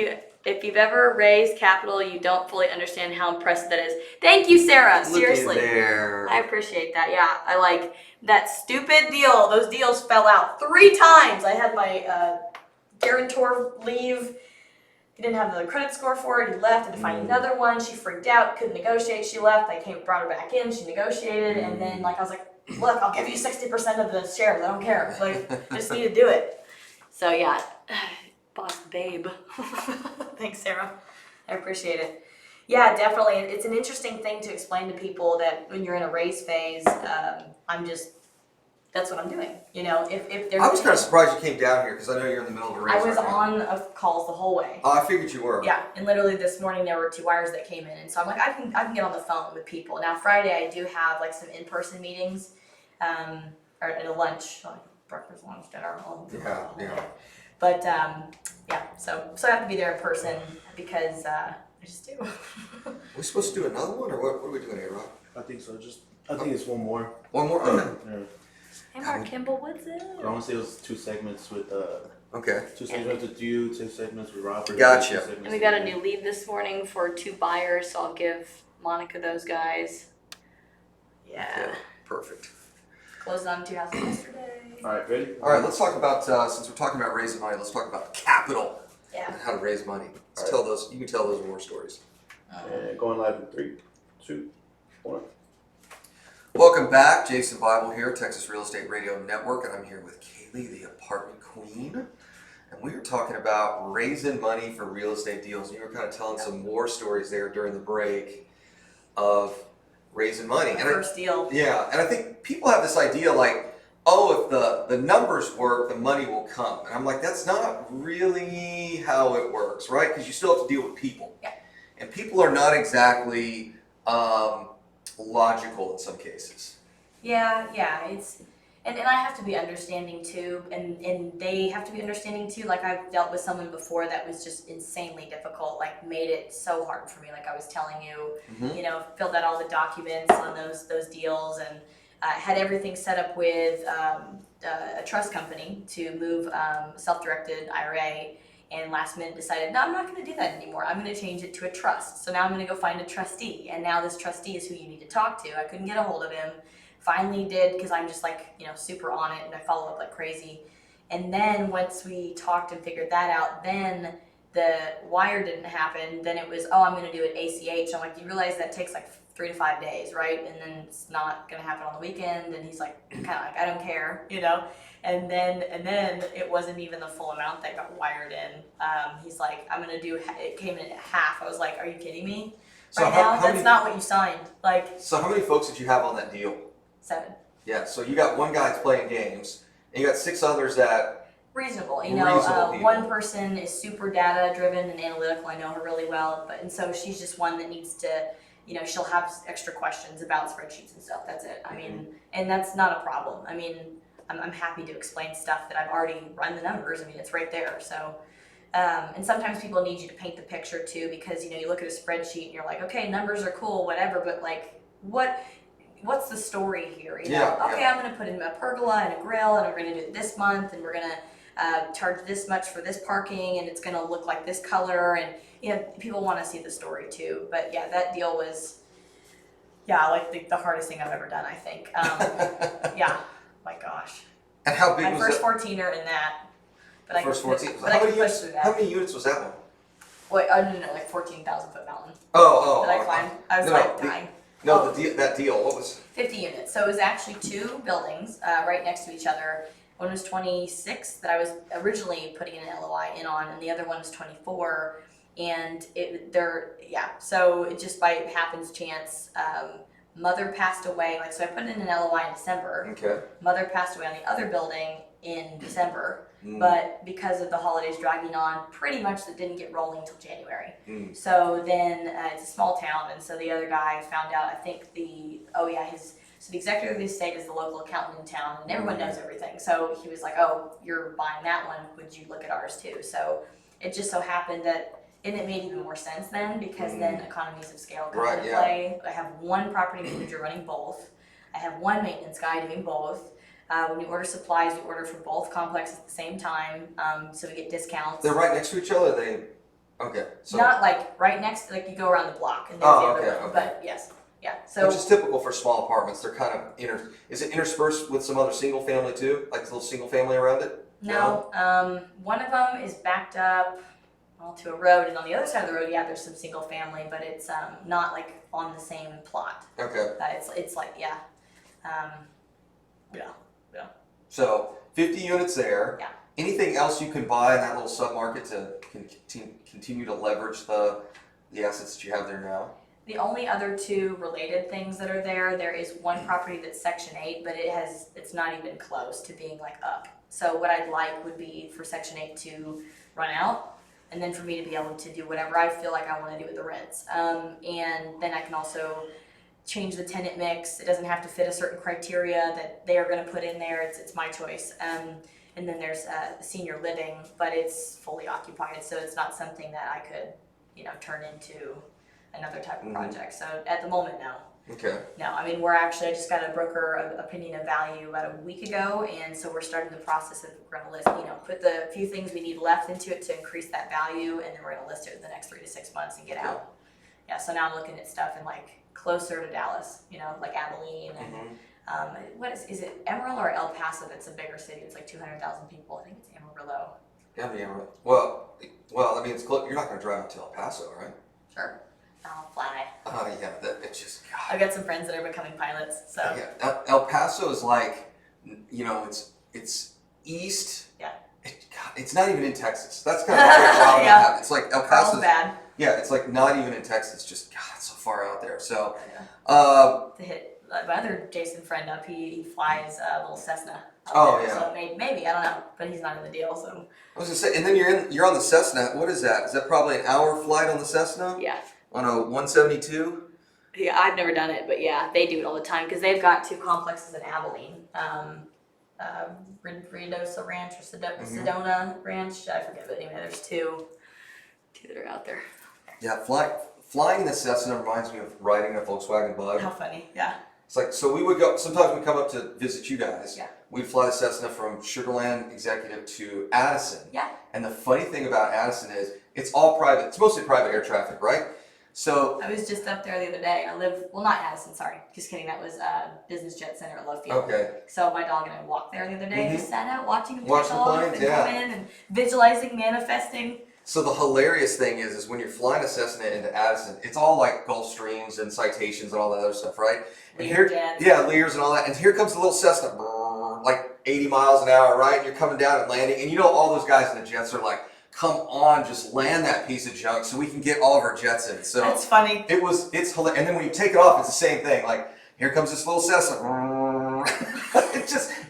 you've ever raised capital, you don't fully understand how impressive that is. Thank you, Sarah. Seriously. Look at there. I appreciate that. Yeah, I like that stupid deal. Those deals fell out 3 times. I had my guarantor leave he didn't have the credit score for it. He left, had to find another one. She freaked out, couldn't negotiate. She left. I brought her back in. She negotiated, and then like I was like, look, I'll give you 60% of the shares. I don't care. Like, I just need to do it. So yeah, boss babe. Thanks, Sarah. I appreciate it. Yeah, definitely. It's an interesting thing to explain to people that when you're in a raise phase, that's what I'm doing. You know, if there's. I was kind of surprised you came down here because I know you're in the middle of a race. I was right now. on calls the whole way. Oh, I figured you were. Yeah, and literally this morning there were 2 wires that came in, and so I'm like, I can get on the phone with people. Now Friday I do have like some in-person meetings, or at a lunch, like breakfast, lunch, dinner, all Yeah. But yeah, so I have to be there in person because I just do. Are we supposed to do another one, or what are we doing here, Rob? I think so. I think it's one more. One more? Okay. Yeah. Hey Mark Kimball, what's it? I want to say it was 2 segments with Okay. 2 segments with you, 2 segments with Robert. Gotcha. 2 segments And we got a with new lead this morning for 2 buyers, so I'll give Monica those guys. Yeah. Okay, perfect. Closed on 2 houses yesterday. All right, ready? All right, let's talk about, since we're talking about raising money, let's talk about capital Yeah. and how to raise money. Let's All tell those, you can tell those war stories. And going live in 3, 2, 1. Welcome back, Jason Bible here, Texas Real Estate Radio Network, and I'm here with Kaylee, the apartment queen. And we were talking about raising money for real estate deals. And you were kind of telling some war stories there during the break of raising money. My And first deal. yeah, and I think people have this idea like, oh, if the numbers work, the money will come. And I'm like, that's not really how it works, right? Because you still have to deal with people. Yeah. And people are not exactly logical in some cases. Yeah, it's and I have to be understanding too, and they have to be understanding too. Like I've dealt with someone before that was just insanely difficult, like made it so hard for me. Like I was telling you, you know, filled out all the documents on those deals and had everything set up with a trust company to move self-directed IRA. And last minute decided, no, I'm not going to do that anymore. I'm going to change it to a trust. So now I'm going to go find a trustee. And now this trustee is who you need to talk to. I couldn't get a hold of him. Finally did, because I'm just like, you know, super on it and I follow up like crazy. And then once we talked and figured that out, then the wire didn't happen. Then it was, oh, I'm going to do it ACH. I'm like, do you realize that takes like 3 to 5 days, right? And then it's not going to happen on the weekend. And he's like, kind of like, I don't care, you know? And then it wasn't even the full amount that got wired in. He's like, I'm gonna do. It came in at half. I was like, are you kidding me? So Right now, that's not what you signed. Like So how many folks did you have on that deal? 7. Yeah, so you got one guy that's playing games, and you got 6 others that Reasonable, you know. Reasonable people. One person is super data driven and analytical. I know her really well, and so she's just one that needs to. You know, she'll have extra questions about spreadsheets and stuff. That's it. I mean, and that's not a problem. I mean. I'm happy to explain stuff that I've already run the numbers. I mean, it's right there. So, and sometimes people need you to paint the picture too, because, you know, you look at a spreadsheet and you're like, okay, numbers are cool, whatever, but like, what's the story here? You know, Yeah, okay, yeah. I'm going to put in a pergola and a grill and we're going to do it this month and we're going to charge this much for this parking and it's going to look like this color. And, you know, people want to see the story too. But yeah, that deal was, like the hardest thing I've ever done, I think. Yeah. My gosh. And how big My was first that? 14er in that. But I First could, 14. but I could push through How that. many units was that one? Wait, no, like 14,000 foot mountain Oh, that I climbed. I was no, like the- dying. No, that deal. What was? 50 units. So it was actually 2 buildings right next to each other. One was 26 that I was originally putting an LOI in on, and the other one was 24. And so it just by happenstance, mother passed away. Like, so I put in an LOI in December. Okay. Mother passed away on the other building in December. Mm. But because of the holidays dragging on, pretty much it didn't get rolling until January. Mm. So then it's a small town, and so the other guy found out, I think so the executive of the estate is the local accountant in town, and everyone knows everything. So he was like, oh, you're buying that one, would you look at ours too? So it just so happened that, and it made even more sense then, because then economies of scale come Right, into yeah. play. I have one property manager running both. I have one maintenance guy doing both. When we order supplies, we order for both complexes at the same time, so we get discounts. They're right next to each other. Okay. So Not like right next, like you go around the block and there's Oh, the other okay, one. okay. But yes, yeah. So which is typical for small apartments. They're kind of Is it interspersed with some other single family too? Like a little single family around it? no, one of them is backed up. well, to a road, and on the other side of the road, yeah, there's some single family, but it's not like on the same plot. Okay. It's like yeah. So 50 units there. Yeah. Anything else you can buy in that little submarket to continue to leverage the assets that you have there now? The only other two related things that are there is one property that's Section 8, but it's not even close to being like up. So what I'd like would be for Section 8 to run out, and then for me to be able to do whatever I feel like I want to do with the rents. And then I can also change the tenant mix. It doesn't have to fit a certain criteria that they are going to put in there. It's my choice. And then there's senior living, but it's fully occupied, so it's not something that I could, turn into another type of project. So at the moment, no. Okay. No, I mean, I just got a broker opinion of value about a week ago, and so we're starting the process of, we're going to list, put the few things we need left into it to increase that value, and then we're going to list it in the next 3 to 6 months and get out. Yeah, so now I'm looking at stuff in like closer to Dallas, like Abilene and what is it Amarillo or El Paso? That's a bigger city. It's like 200,000 people. I think it's Amarillo. Yeah, the Amarillo. Well, I mean, it's close. You're not going to drive up to El Paso, right? Sure. I'll fly. Yeah, it's just, God. I've got some friends that are becoming pilots, so. Yeah, El Paso is like, it's east. Yeah. It's not even in Texas. That's kind of the problem I have. It's like El Paso. Bad. Yeah, it's like not even in Texas. Just, God, it's so far out there. So, To hit my other Jason friend up, he flies a little Cessna. Yeah. So maybe, I don't know, but he's not in the deal, so. I was gonna say, and then you're on the Cessna. What is that? Is that probably an hour flight on the Cessna? Yeah. On a 172? Yeah, I've never done it, but yeah, they do it all the time because they've got 2 complexes in Abilene. Rendosa Ranch or Sedona Ranch, I forget, but anyway, there's two that are out there. Yeah, flying the Cessna reminds me of riding a Volkswagen Bug. How funny, yeah. It's like, so we would go, sometimes we'd come up to visit you guys. Yeah. We'd fly the Cessna from Sugarland Executive to Addison. Yeah. And the funny thing about Addison is, it's all private, it's mostly private air traffic, right? So I was just up there the other day. Not Addison, sorry. Just kidding. That was Business Jet Center at Love Field. Okay. So my dog and I walked there the other day and just sat out watching them take Watching the off planes, and come in and visualizing, manifesting. So the hilarious thing is when you're flying a Cessna into Addison, it's all like Gulf Streams and citations and all that other stuff, right? And Lear jets. yeah, Lears and all that. And here comes the little Cessna, like 80 miles an hour, right? And you're coming down and landing, and all those guys in the jets are like, come on, just land that piece of junk so we can get all of our jets in. So That's funny. It's hilarious. And then when you take it off, it's the same thing. Like, here comes this little Cessna.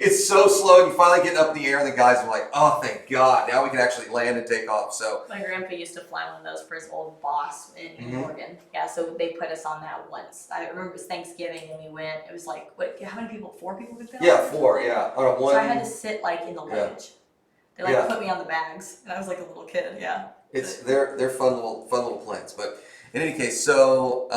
It's so slow, and you finally get up in the air, and the guys are like, oh, thank God, now we can actually land and take off. So My grandpa used to fly one of those for his old boss in Oregon. Yeah, so they put us on that once. I remember it was Thanksgiving, and we went. It was like, how many people? 4 people could fit on? yeah, 4, yeah. On a one. So I had to sit like in the luggage. They put me on the bags, and I was like a little kid. Yeah. They're fun little planes. But in any case, so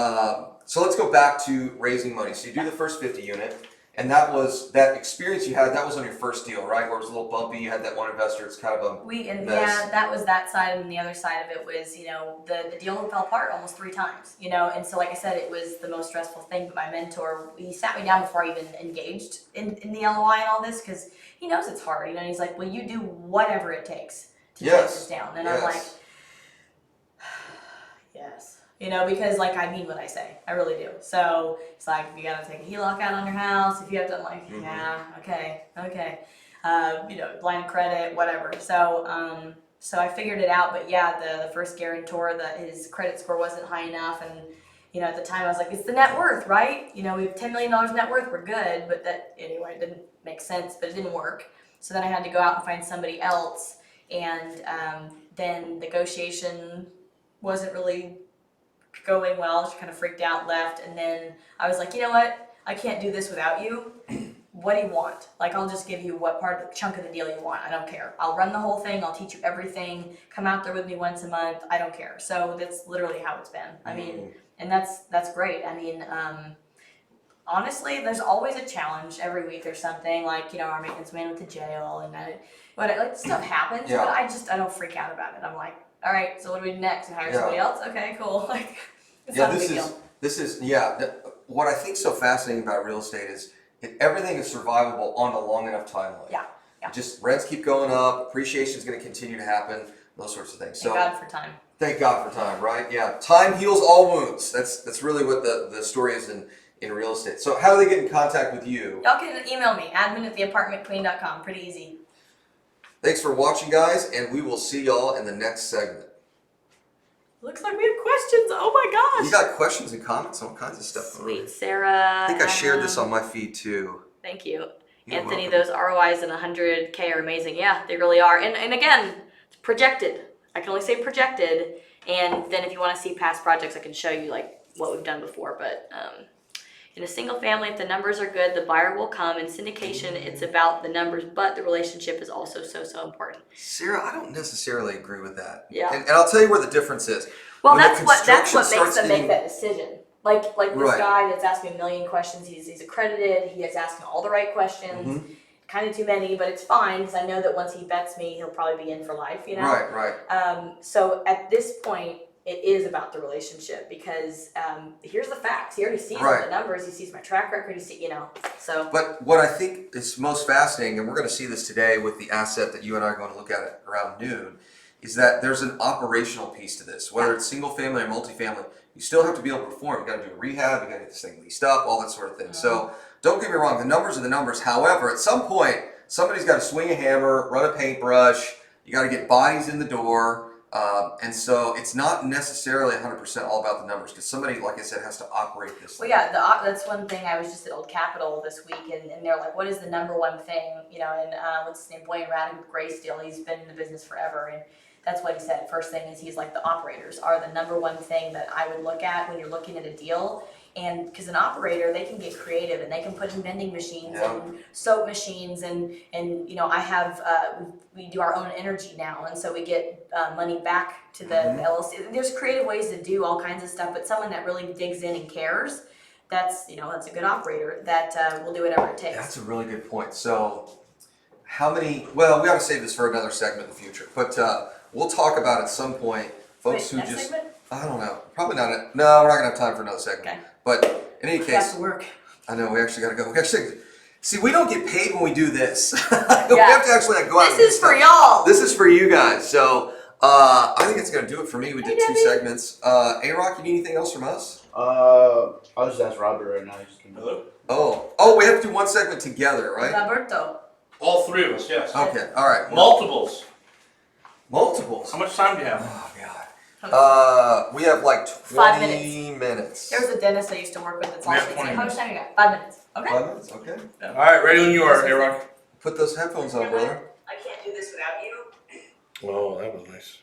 let's go back to raising money. So you do the first 50 unit, and that experience you had. That was on your first deal, right? Where it was a little bumpy. You had that one investor. It's kind of a mess. Yeah, that was that side, and the other side of it was the deal fell apart almost 3 times. And so like I said, it was the most stressful thing. But my mentor, he sat me down before I even engaged in the LOI and all this because he knows it's hard. And he's like, well, you do whatever it takes to take this down. And I'm like, yes. Because like I mean what I say, I really do. So it's like, if you gotta take a HELOC out on your house, if you have to, I'm like, yeah, okay. Line of credit, whatever. So I figured it out. But yeah, the first guarantor, his credit score wasn't high enough, and at the time I was like, it's the net worth, right? We have $10 million net worth, we're good. But that anyway, it didn't make sense, but it didn't work. So then I had to go out and find somebody else, and then negotiation wasn't really going well. She kind of freaked out, left, and then I was like, you know what? I can't do this without you. What do you want? Like, I'll just give you what part of the chunk of the deal you want. I don't care. I'll run the whole thing. I'll teach you everything. Come out there with me once a month. I don't care. So that's literally how it's been. I mean, and that's great. I mean, honestly, there's always a challenge. Every week there's something like, our maintenance man went to jail, and stuff happens, but I don't freak out about it. I'm like, all right, so what do we do next? Hire somebody else? Okay, cool. Like, it's not a big deal. What I think so fascinating about real estate is everything is survivable on a long enough timeline. Yeah. Just rents keep going up, appreciation is going to continue to happen. those sorts of things. Thank So God for time. thank God for time, right? Yeah, time heals all wounds. That's really what the story is in real estate. So how do they get in contact with you? Y'all can email me, admin@theapartmentqueen.com. Pretty easy. Thanks for watching, guys, and we will see y'all in the next segment. Looks like we have questions. Oh my gosh. You got questions and comments on all kinds of stuff. Sweet, Sarah. I think I shared this on my feed too. Thank you. You're Anthony, welcome. those ROIs in 100K are amazing. Yeah, they really are. And again, it's projected. I can only say projected. And then if you want to see past projects, I can show you like what we've done before. But in a single family, if the numbers are good, the buyer will come. In syndication, it's about the numbers, but the relationship is also so important. Sarah, I don't necessarily agree with that. Yeah. And I'll tell you where the difference is. Well, When the that's what construction makes starts them getting- make that decision. Like this Right. guy that's asking a million questions. He's accredited. He is asking all the right questions. Kind of too many, but it's fine because I know that once he bets me, he'll probably be in for life. You know. Right. So at this point, it is about the relationship because here's the facts. He already sees all the numbers. He sees my track record. He sees, so. But what I think is most fascinating, and we're going to see this today with the asset that you and I are going to look at it around noon, is that there's an operational piece to this. Whether it's single family or multifamily, you still have to be able to perform. You got to do rehab. You got to get this thing leased up, all that sort of thing. So don't get me wrong. The numbers are the numbers. However, at some point, somebody's got to swing a hammer, run a paintbrush. You got to get bodies in the door. And so it's not necessarily 100% all about the numbers because somebody, like I said, has to operate this Well, thing. yeah, that's one thing. I was just at Old Capitol this week, and they're like, "What is the number one thing?" And what's his name, Boyan Radin with Graysteel. He's been in the business forever, and that's what he said. First thing is he's like, the operators are the number one thing that I would look at when you're looking at a deal. And because an operator, they can get creative and they can put in vending machines and soap machines and I have we do our own energy now, and so we get money back to the LLC. There's creative ways to do all kinds of stuff, but someone that really digs in and cares, that's a good operator that will do whatever it takes. That's a really good point. So how many, well, we ought to save this for another segment in the future, but we'll talk about at some point folks who next just, segment? I don't know, probably not, no, we're not gonna have time for another segment. Okay. But in any We have case, to work. I know we actually gotta go. See, we don't get paid when we do this. We have to actually go out and do This is for stuff. y'all. This is for you guys. So I think it's gonna do it for me. We did two Debbie. segments. A-Rock, you need anything else from us? I'll just ask Robert right now. He's just gonna... Hello? Oh, we have to do one segment together, right? Roberto. All three of us, yes. Okay, all right. Multiples. Multiples. How much time do you have? Oh God. We have like 5 20 minutes. There was a dentist I used to work with that's We have also 20 how much time you got? 5 minutes. Okay. 5 minutes, okay. All right, ready when you are, A-Rock. Put those headphones on, brother. I can't do this without you. Oh, that was nice.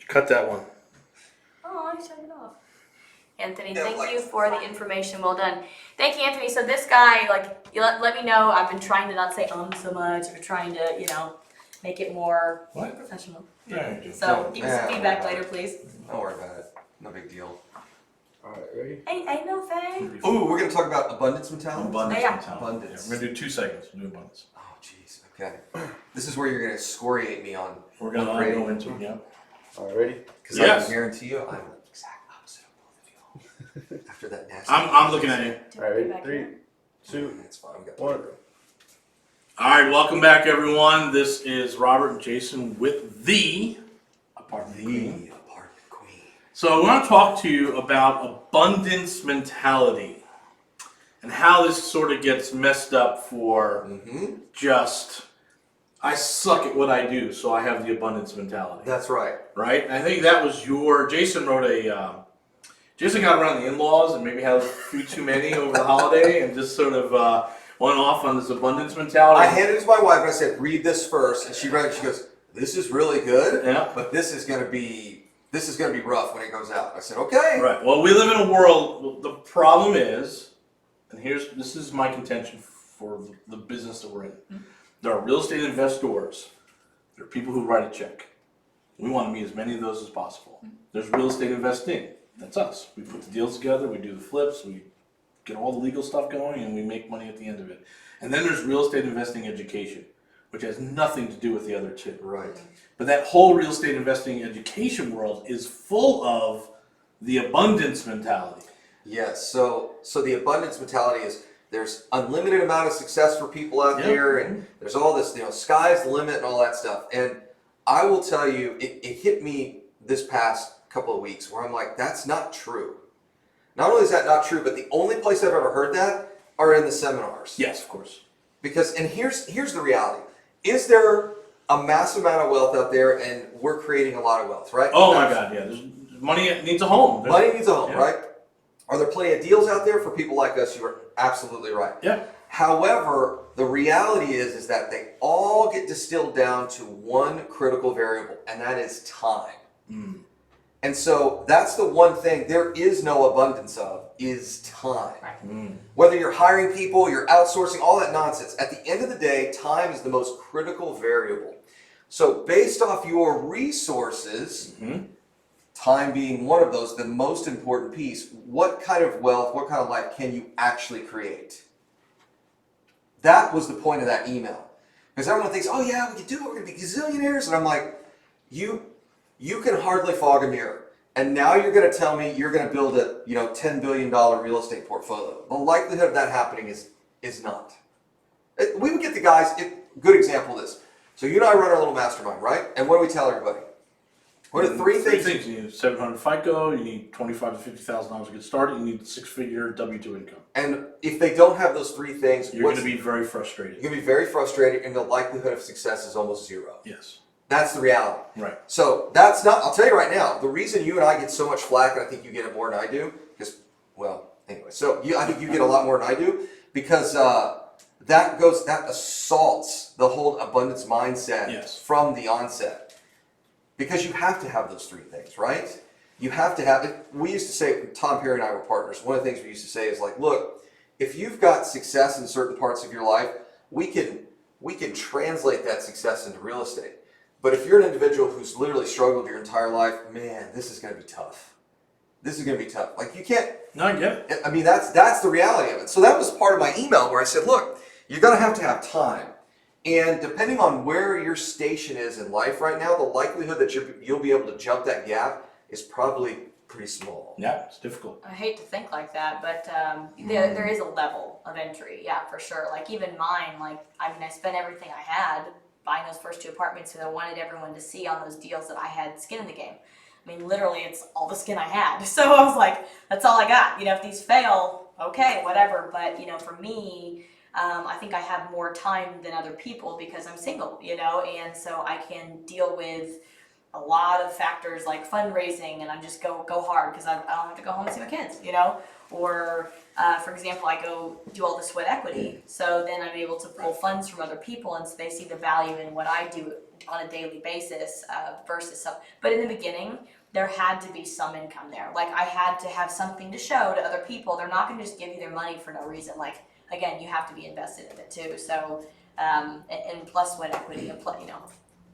Cut that one. Oh, I turned it off. Anthony, Yeah, thank like- you for the information. Well done. Thank you, Anthony. So this guy, you let me know. I've been trying to not say so much. I've been trying to, make it more What? professional. Yeah, So give me some Yeah. feedback later, please. Don't worry about it. No big deal. Alright, ready? Ain't no thing. Ooh, we're going to talk about abundance mentality? Abundance. Yeah. mentality. Abundance. Yeah, we're gonna do 2 segments. We'll do abundance. Oh, jeez. Okay. This is where you're going to excoriate me on We're gonna upgrading. go into it. Yeah. Alright, ready? Because I Yes. can guarantee you I'm the exact opposite of both of you. After that nasty... I'm looking at you. Alright, ready? Feedback 3, here. 2, That's fine. We got 1. All right, welcome back, everyone. This is Robert and Jason with the Apartment Queen. the apartment queen. So I want to talk to you about abundance mentality and how this sort of gets messed up for just, I suck at what I do, so I have the abundance mentality. That's right. Right? And I think that was Jason wrote Jason got around the in-laws and maybe had a few too many over the holiday and just sort of went off on this abundance mentality. I handed it to my wife and I said, read this first. And she read it. She goes, this is really good. Yeah. But this is going to be rough when it goes out. I said, okay. Right. Well, we live in a world. The problem is, and this is my contention for the business that we're in. There are real estate investors. There are people who write a check. We want to meet as many of those as possible. There's real estate investing. That's us. We put the deals together. We do the flips. We get all the legal stuff going, and we make money at the end of it. And then there's real estate investing education, which has nothing to do with the other two. Right. But that whole real estate investing education world is full of the abundance mentality. Yes. So the abundance mentality is there's unlimited amount of success for people out there, and there's all this, sky's the limit and all that stuff. And I will tell you, it hit me this past couple of weeks where I'm like, that's not true. Not only is that not true, but the only place I've ever heard that are in the seminars. Yes, of course. Because, and here's the reality. Is there a massive amount of wealth out there and we're creating a lot of wealth, right? Oh my God, yeah. There's money needs a home. Money needs a home, yeah. right? Are there plenty of deals out there for people like us? You are absolutely right. Yeah. However, the reality is that they all get distilled down to one critical variable, and that is time. Mm. And so that's the one thing there is no abundance of, is time. Mm. Whether you're hiring people, you're outsourcing, all that nonsense, at the end of the day, time is the most critical variable. So based off your resources, time being one of those, the most important piece, what kind of wealth, what kind of life can you actually create? That was the point of that email. Because everyone thinks, oh yeah, we can do it, we're going to be gazillionaires. And I'm like, you can hardly fog a mirror. And now you're going to tell me you're going to build a $10 billion real estate portfolio. The likelihood of that happening is not. We would get the guys, good example of this. So you and I run our little mastermind, right? And what do we tell everybody? What are three things? You need 700 FICO, you need $25,000 to $50,000 to get started, you need a 6-figure W-2 income. And if they don't have those three things, you're going to be very frustrated. You're going to be very frustrated, and the likelihood of success is almost zero. Yes. That's the reality. Right. So that's not, I'll tell you right now, the reason you and I get so much flack, and I think you get it more than I do, because, well, anyway, so I think you get a lot more than I do, because that assaults the whole abundance mindset from the onset. Because you have to have those three things, right? You have to have it. We used to say, Tom Perry and I were partners, one of the things we used to say is like, look, if you've got success in certain parts of your life, we can translate that success into real estate. But if you're an individual who's literally struggled your entire life, man, this is going to be tough. This is going to be tough. Like you can't. No, I get it. I mean, that's the reality of it. So that was part of my email where I said, look, you're going to have time. And depending on where your station is in life right now, the likelihood that you'll be able to jump that gap is probably pretty small. Yeah, it's difficult. I hate to think like that, but there is a level of entry, yeah, for sure. Like even mine, I spent everything I had buying those first 2 apartments because I wanted everyone to see on those deals that I had skin in the game. I mean, literally, it's all the skin I had. So I was like, that's all I got. If these fail, okay, whatever. But, for me, I think I have more time than other people because I'm single, and so I can deal with a lot of factors like fundraising, and I just go hard because I don't have to go home and see my kids, Or, for example, I go do all the sweat equity, so then I'm able to pull funds from other people, and so they see the value in what I do on a daily basis versus some. But in the beginning, there had to be some income there. Like I had to have something to show to other people. They're not going to just give you their money for no reason. Like again, you have to be invested in it too. So and plus sweat equity, and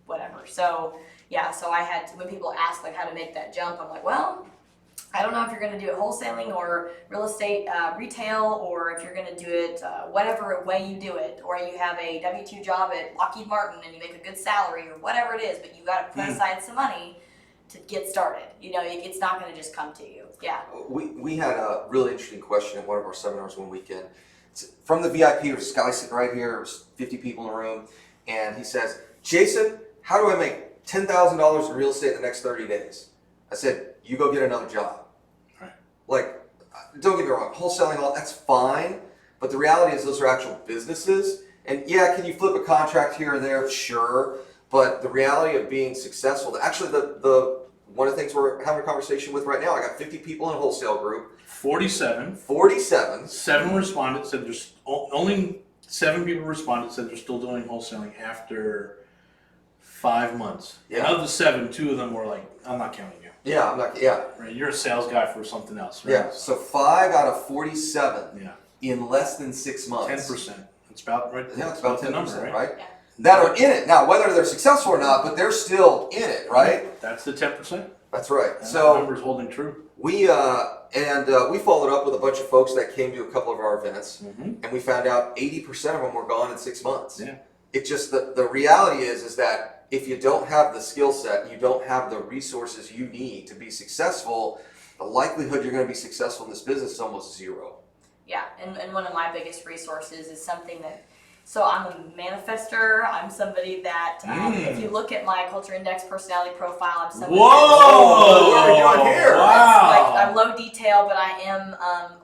whatever. So yeah, so I had to, when people ask like how to make that jump, I'm like, well, I don't know if you're going to do it wholesaling or real estate retail, or if you're going to do it whatever way you do it, or you have a W-2 job at Lockheed Martin and you make a good salary or whatever it is, but you got to put aside some money to get started. It's not going to just come to you. Yeah. We had a really interesting question at one of our seminars one weekend. From the VIP, there's a guy sitting right here, there's 50 people in the room, and he says, Jason, how do I make $10,000 in real estate in the next 30 days? I said, you go get another job. Right. Like, don't get me wrong, wholesaling, all that's fine, but the reality is those are actual businesses. And yeah, can you flip a contract here or there? Sure. But the reality of being successful, actually the one of the things we're having a conversation with right now, I got 50 people in a wholesale group. 47. 7 responded, said there's only 7 people responded, said they're still doing wholesaling after 5 months. Yeah. And of the 7, 2 of them were like, I'm not counting you. Yeah, I'm not, yeah. Right, you're a sales guy for something else, right? Yeah, so 5 out of 47 Yeah. in less than 6 months. 10%. It's about right. Yeah, it's about 10%, the number, right? Yeah. That are in it. Now, whether they're successful or not, but they're still in it, right? That's the 10%. That's right. And that So number's holding true. we followed up with a bunch of folks that came to a couple of our events, and we found out 80% of them were gone in 6 months. Yeah. It's just the reality is that if you don't have the skill set, you don't have the resources you need to be successful, the likelihood you're going to be successful in this business is almost zero. Yeah, and one of my biggest resources is something that So I'm a manifester. I'm somebody that, if you look at my culture index personality profile, I'm somebody Whoa! What are we doing here? Wow! like I'm low detail, but I am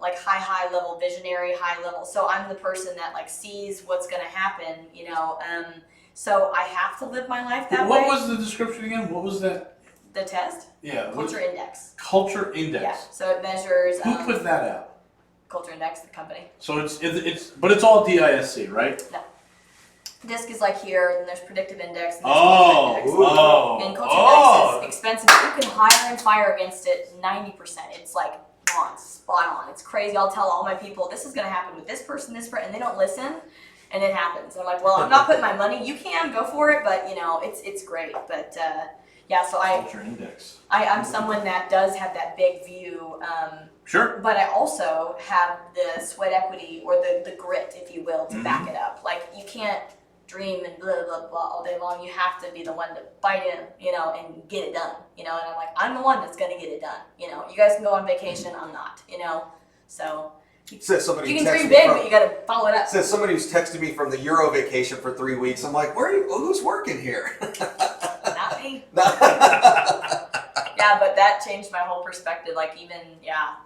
like high level visionary, high level. So I'm the person that like sees what's gonna happen, you know. So I have to live my life that way. What was the description again? What was that? The test? Yeah. Culture index. Culture index. Yeah. So it measures. Who put that out? Culture index, the company. So it's all DISC, right? No. DISC is like here, and there's predictive index. And there's Oh, culture index. oh, And culture index is expensive. You can hire and fire against it 90%. It's like spot on. It's crazy. I'll tell all my people, this is going to happen with this person, and they don't listen, and it happens. I'm like, well, I'm not putting my money. You can go for it, but you know, it's great. But yeah, so Culture index. I'm someone that does have that big view. Sure. But I also have the sweat equity or the grit, if you will, to back it up. Like you can't dream and blah blah blah all day long. You have to be the one to bite in, you know, and get it done, you know. And I'm like, I'm the one that's gonna get it done, you know. You guys can go on vacation, I'm not, you know. So Says somebody you who can texted dream me big, from- but you gotta follow it up. Says somebody who's texted me from the Euro vacation for 3 weeks. I'm like, where are you? Who's working here? Not me. Yeah, but that changed my whole perspective. Like even,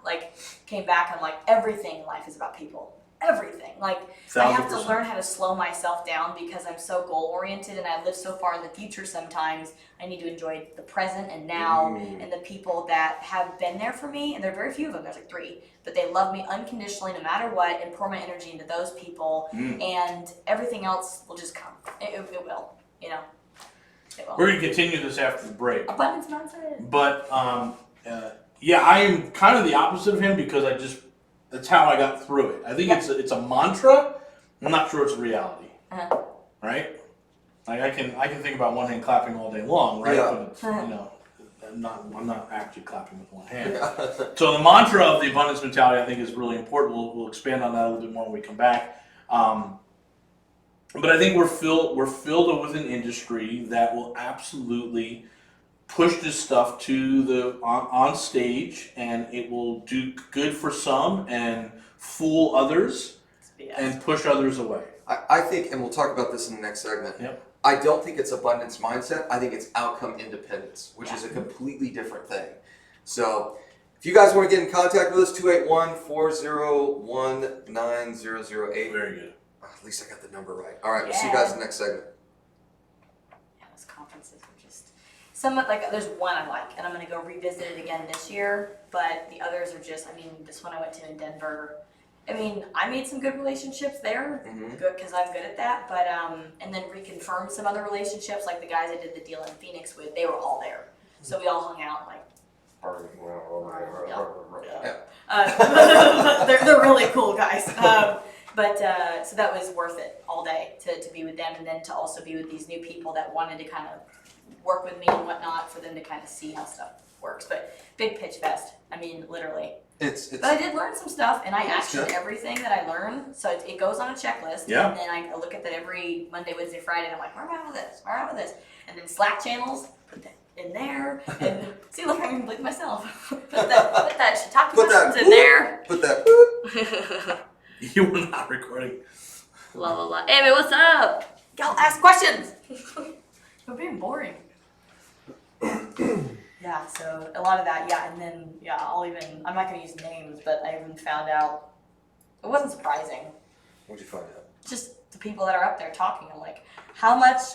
like came back, I'm like, everything in life is about people. Everything. Like I have to 1000%. learn how to slow myself down because I'm so goal oriented and I live so far in the future sometimes. I need to enjoy the present and now and the people that have been there for me, and there are very few of them, there's like 3, but they love me unconditionally no matter what and pour my energy into those people and everything else will just come. It will, you know. It will. We're gonna continue this after the break. Abundance mindset. But yeah, I am kind of the opposite of him because that's how I got through it. I think it's a mantra. I'm not sure it's a reality, right? Like I can think about one hand clapping all day long, right? Yeah. But it's, you know, I'm not actually clapping with one hand. So the mantra of the abundance mentality, I think, is really important. We'll expand on that a little bit more when we come back. But I think we're filled with an industry that will absolutely push this stuff to the on stage, and it will do good for some and fool others and push others away. I think, and we'll talk about this in the next segment. Yep. I don't think it's abundance mindset. I think it's outcome independence, which is a completely different thing. So, if you guys want to get in contact with us, 281-401-9008. Very good. At least I got the number right. All right, we'll see you guys in the next segment. Yeah, those conferences are just some like there's one I like, and I'm gonna go revisit it again this year. But the others are just, I mean, this one I went to in Denver. I mean, I made some good relationships there, good because I'm good at that. But and then reconfirmed some other relationships, like the guys I did the deal in Phoenix with. They were all there, so we all hung out like. They're really cool guys. But so that was worth it all day to be with them, and then to also be with these new people that wanted to kind of work with me and whatnot for them to kind of see how stuff works. But big pitch fest. I mean, literally. But I did learn some stuff, and I actioned everything that I learned. So it goes on a checklist, and then I look at that every Monday, Wednesday, Friday, and I'm like, where am I with this? Where am I with this? And then Slack channels, put that in there, and see, look, I can believe myself. put that shiitake mushrooms in there. Put that. You were not recording. La la la. Amy, what's up? Y'all ask questions. You're being boring. Yeah, so a lot of that, and then, I'm not going to use names, but I even found out, it wasn't surprising. What'd you find out? Just the people that are up there talking. I'm like,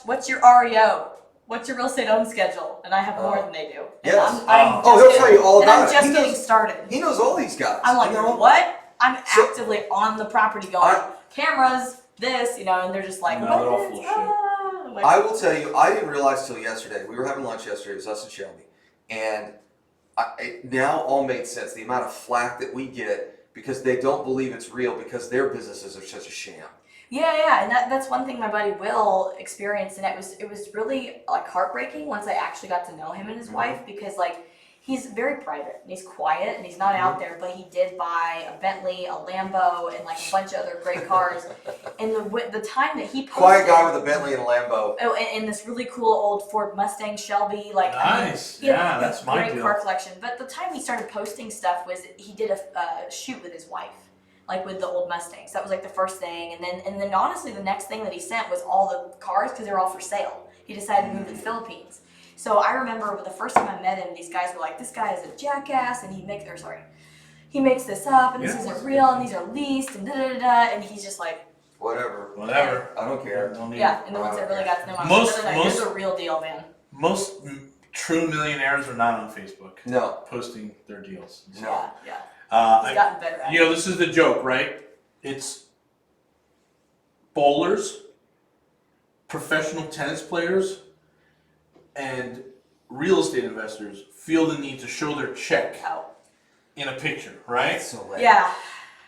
what's your REO? What's your real estate own schedule? And I have more than they do. And Yes. he'll tell you all about it. And I'm just getting started. He knows all these guys. I'm like, you know? what? I'm actively on the property going, cameras, this, and they're just like, No, they're all full of shit. Like, I will tell you, I didn't realize till yesterday. We were having lunch yesterday. It was us and Shelby. And it now all made sense. The amount of flack that we get because they don't believe it's real because their businesses are such a sham. Yeah, and that's one thing my buddy Will experienced, and it was really like heartbreaking once I actually got to know him and his wife, because like he's very private and he's quiet and he's not out there, but he did buy a Bentley, a Lambo, and like a bunch of other great cars. And the time that he posted, Quiet guy with a Bentley and a Lambo. Oh, and this really cool old Ford Mustang Shelby, like Nice. he had Yeah, a that's my great deal. car collection. But the time he started posting stuff was he did a shoot with his wife. like with the old Mustangs. That was like the first thing, and then honestly, the next thing that he sent was all the cars because they were all for sale. He decided to move to the Philippines. So I remember the first time I met him, these guys were like, "This guy is a jackass," and he makes this up, and this isn't real, and these are leased, and da da da da, and he's just like, Whatever. Whatever. I don't care. Don't need yeah. And the ones that really got to know him, Most- here's a real deal, man. Most true millionaires are not on Facebook No. posting their deals. No. Yeah. Uh, He's gotten better at You it. know, this is the joke, right? It's bowlers, professional tennis players, and real estate investors feel the need to show their check Oh. in a picture, right? It's so lame. Yeah.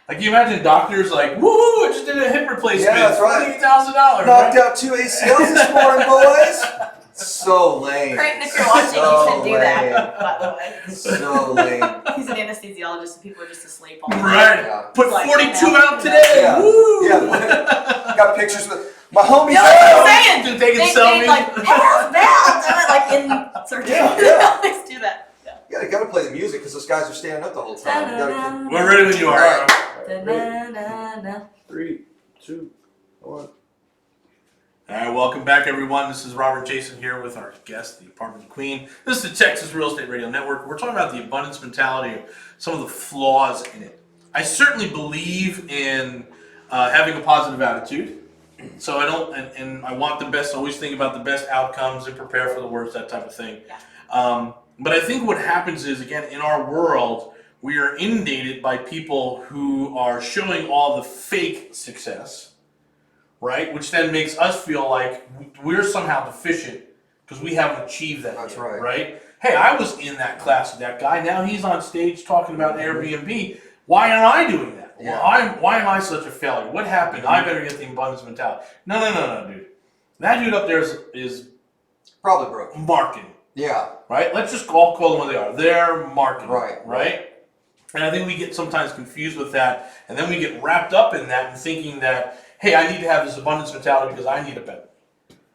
Like you imagine doctors like, woo, I just did a hip replacement, Yeah, that's right. $48,000. Knocked out 2 ACLs this morning, boys. So lame. Creighton, if you're watching, So you should do that, by the way. So lame. He's an anesthesiologist, and people are just asleep all the time. Right. Yeah. Put Like, 42 you know, out today. Yeah. Woo. Yeah. Got pictures with my homies. Yeah, that's what I'm saying. Just taking They selfies. like, hell's bells, like in surgery. Yeah, They yeah. always do that. Yeah. Yeah, you gotta play the music because those guys are standing up the whole time. You gotta- We're ready when you are. All right. Da-na-na-na. 3, 2, 1. All right, welcome back, everyone. This is Robert Jason here with our guest, the apartment queen. This is the Texas Real Estate Radio Network. We're talking about the abundance mentality, some of the flaws in it. I certainly believe in having a positive attitude. So I don't, and I want the best, always think about the best outcomes and prepare for the worst, that type of thing. Yeah. But I think what happens is, again, in our world, we are inundated by people who are showing all the fake success, right? Which then makes us feel like we're somehow deficient because we haven't achieved that That's yet, right. right? Hey, I was in that class with that guy. Now he's on stage talking about Airbnb. Why aren't I doing that? Yeah. Well, why am I such a failure? What happened? I better get the abundance mentality. No, dude. That dude up there is Probably broke. marketing. Yeah. Right? Let's just all call them what they are. They're marketing. Right. And I think we get sometimes confused with that, and then we get wrapped up in that and thinking that, hey, I need to have this abundance mentality because I need a better.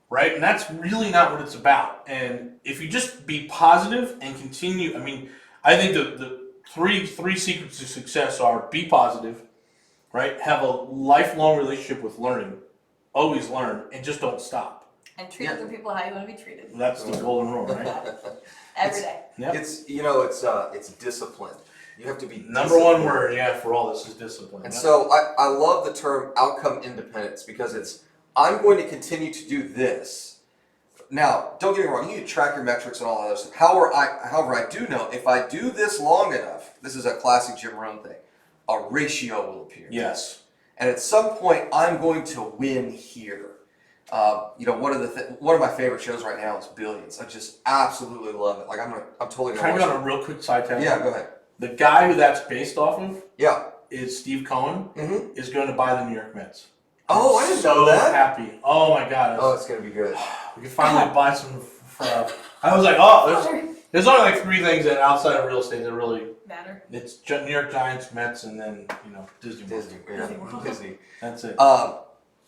Right? And that's really not what it's about. And if you just be positive and continue, I mean, I think the three secrets to success are be positive, right? Have a lifelong relationship with learning, always learn, and just don't stop. And treat other people how you want to be treated. That's the golden rule, right? Every day. Yep. It's discipline. You have to be Number one disciplined. word, yeah, for all this is discipline. And Yep. so I love the term outcome independence because it's I'm going to continue to do this. Now, don't get me wrong, you need to track your metrics and all that other stuff. However, I do know if I do this long enough, this is a classic Jim Rohn thing, a ratio will appear. Yes. And at some point, I'm going to win here. One of my favorite shows right now is Billions. I just absolutely love it. Like I'm totally Can I gonna go watch on a real quick side it. tangent? Yeah, go ahead. The guy who that's based off of Yeah. is Steve Cohen, Mm-hmm. is going to buy the New York Mets. Oh, I didn't so know that. happy. Oh my God. Oh, it's gonna be good. We can finally buy some. I was like, oh, there's only like three things that outside of real estate that really, Matter. it's New York Giants, Mets, and then, Disney World. Disney, yeah, Disney World. Disney. That's it.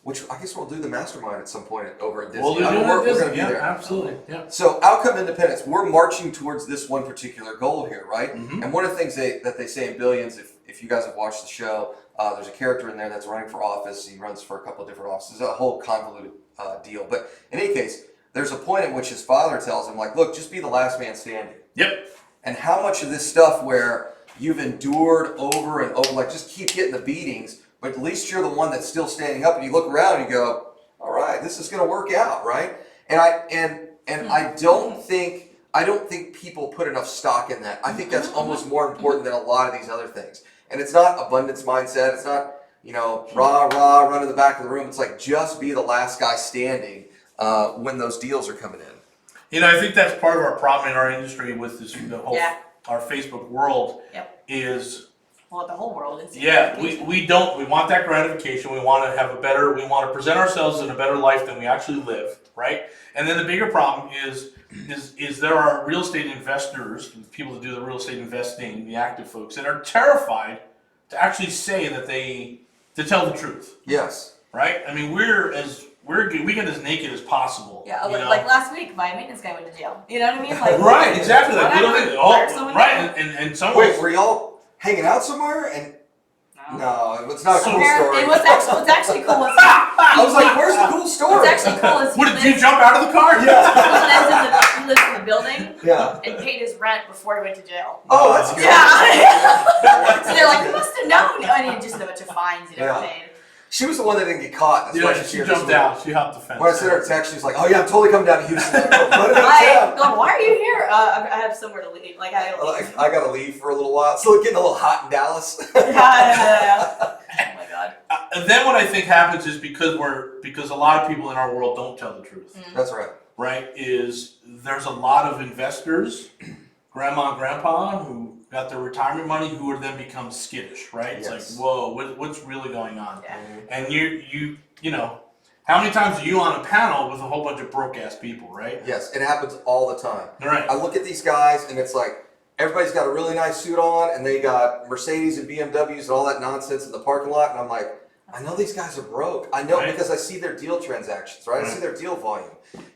Which I guess we'll do the mastermind at some point over at Disney. We'll do I mean, it we're at Disney. gonna be Yeah, there. absolutely. Yeah. So outcome independence, we're marching towards this one particular goal here, right? Mhm. And one of the things that they say in Billions, if you guys have watched the show, there's a character in there that's running for office. He runs for a couple of different offices. It's a whole convoluted deal. But in any case, there's a point at which his father tells him, like, look, just be the last man standing. Yep. And how much of this stuff where you've endured over and over, like just keep getting the beatings, but at least you're the one that's still standing up, and you look around and you go, all right, this is going to work out, right? And I don't think people put enough stock in that. I think that's almost more important than a lot of these other things. And it's not abundance mindset. It's not, rah, run to the back of the room. It's like just be the last guy standing when those deals are coming in. I think that's part of our problem in our industry with this, the whole, Yeah. our Facebook world Yep. is, Well, the whole world is. yeah, we want that gratification. We want to we want to present ourselves in a better life than we actually live, right? And then the bigger problem is there are real estate investors, people that do the real estate investing, the active folks, that are terrified to actually say to tell the truth, Yes. right? I mean, we get as naked as possible. Yeah, you know? like last week, my maintenance guy went to jail. You know what I mean? Like, Right, exactly. Like little whatever. things. Hire Oh, someone right, else. and some Wait, were y'all hanging out somewhere? And No, it's not a cool story. And what's actually cool is I was like, where's the cool story? what's actually cool is What, did you jump out of the car? Yeah. he lives in the building Yeah. and paid his rent before he went to jail. Oh, that's good. Yeah. So they're like, you must have known. And he had just a bunch of fines he never Yeah. paid. She was the one that didn't get caught. That's why Yeah, she feared jumped this out. She hopped the fence. When I sent her a text, she was like, "Oh yeah, I'm totally coming down to Houston." Like, "Oh, what I'm like, why are you here? I have somewhere to leave. Like I I gotta leave for a little while. It's getting a little hot in Dallas. yeah. Oh my god. And then what I think happens is because a lot of people in our world don't tell the truth, That's right. right? Is there's a lot of investors, grandma and grandpa, who got their retirement money, who would then become skittish, right? It's Yes. like, whoa, what's really going on? Yeah. And you know, how many times are you on a panel with a whole bunch of broke ass people, right? Yes, it happens all the time. Right. I look at these guys, and it's like everybody's got a really nice suit on, and they got Mercedes and BMWs and all that nonsense in the parking lot, and I'm like, I know these guys are broke. I know Right. because I see their deal transactions, right? I Right. see their deal volume,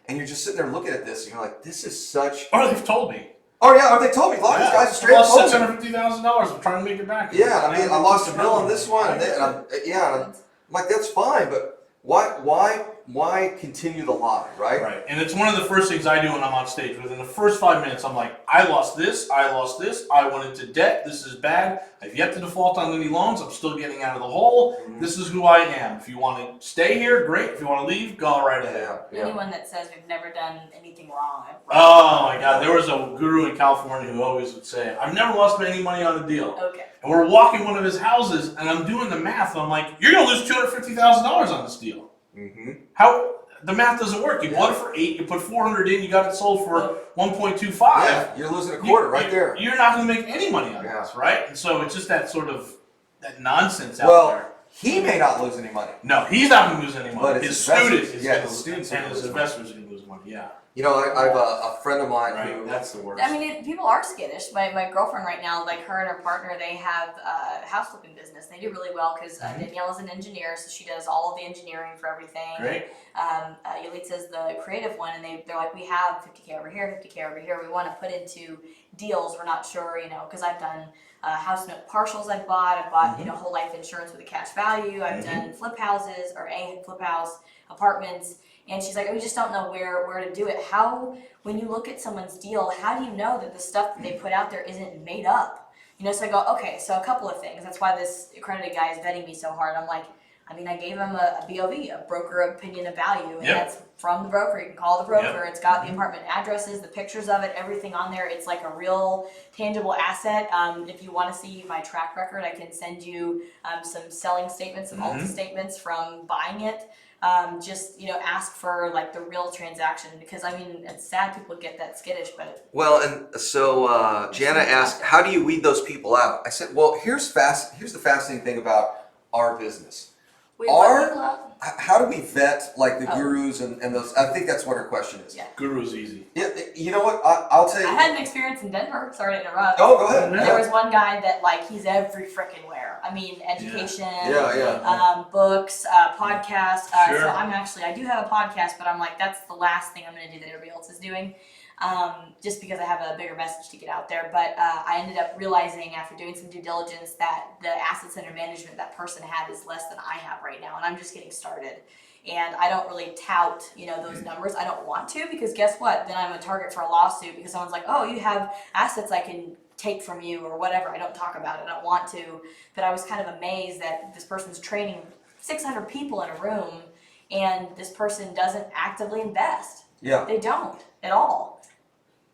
and you're just sitting there looking at this, and you're like, this is such. Or they've told me. Oh yeah, or they told me. A lot of these guys are straight up lost told me. $650,000. I'm trying to make it back. Yeah, I mean, I lost a bill on this one, and I'm like, that's fine, but why continue the lie, right? Right, and it's one of the first things I do when I'm on stage. Within the first 5 minutes, I'm like, I lost this, I went into debt, this is bad, I've yet to default on any loans, I'm still getting out of the hole, this is who I am. If you want to stay here, great. If you want to leave, go right ahead. Yeah. Anyone that says we've never done anything wrong. Oh my God, there was a guru in California who always would say, I've never lost any money on a deal. Okay. And we're walking one of his houses, and I'm doing the math, I'm like, you're going to lose $250,000 on this deal. Mm-hmm. How? The math doesn't work. You bought it for 8, you put 400 in, you got it sold for 1.25. Yeah, you're losing a quarter right there. You're not going to make any money on this, right? And so it's just that sort of that nonsense out there. He may not lose any money. No, he's not going to lose any money. But his his investors- student is yeah, going to his lose, students are and gonna his lose money. investors are going to lose money. Yeah, You know, I have a friend of mine right. who. That's the worst. I mean, people are skittish. My girlfriend right now, like her and her partner, they have a house flipping business. They do really well because Danielle is an engineer, so she does all of the engineering for everything. Great. Yalitza's the creative one, and they're like, we have 50K over here, 50K over here. We want to put into deals. We're not sure, because I've done house note partials. I've bought whole life insurance with a cash value. I've done flip houses or a flip house apartments. And she's like, we just don't know where to do it. How, when you look at someone's deal, how do you know that the stuff that they put out there isn't made up? So I go, okay, so a couple of things. That's why this accredited guy is vetting me so hard. I'm like, I gave him a BOV, a broker opinion of value, and that's from the broker. You can call the broker. It's got the apartment addresses, the pictures of it, everything on there. It's like a real tangible asset. If you want to see my track record, I can send you some selling statements, some Alta statements from buying it. Ask for like the real transaction because it's sad people get that skittish, but Well, and so Jana asked, how do you weed those people out? I said, well, here's the fascinating thing about our business. How do we vet like the gurus and those? I think that's what her question is. Yeah. Guru's easy. Yeah, you know what? I'll tell you. I had an experience in Denver. Sorry to interrupt. Oh, go ahead. There was one guy that he's every frickin' where. Education, books, podcasts. Sure. So I do have a podcast, but I'm like, that's the last thing I'm going to do that everybody else is doing. Just because I have a bigger message to get out there. But I ended up realizing after doing some due diligence that the assets under management that person had is less than I have right now, and I'm just getting started. And I don't really tout, those numbers. I don't want to because guess what? Then I'm a target for a lawsuit because someone's like, oh, you have assets I can take from you or whatever. I don't talk about it. I don't want to. But I was kind of amazed that this person's training 600 people in a room and this person doesn't actively invest. Yeah. They don't at all.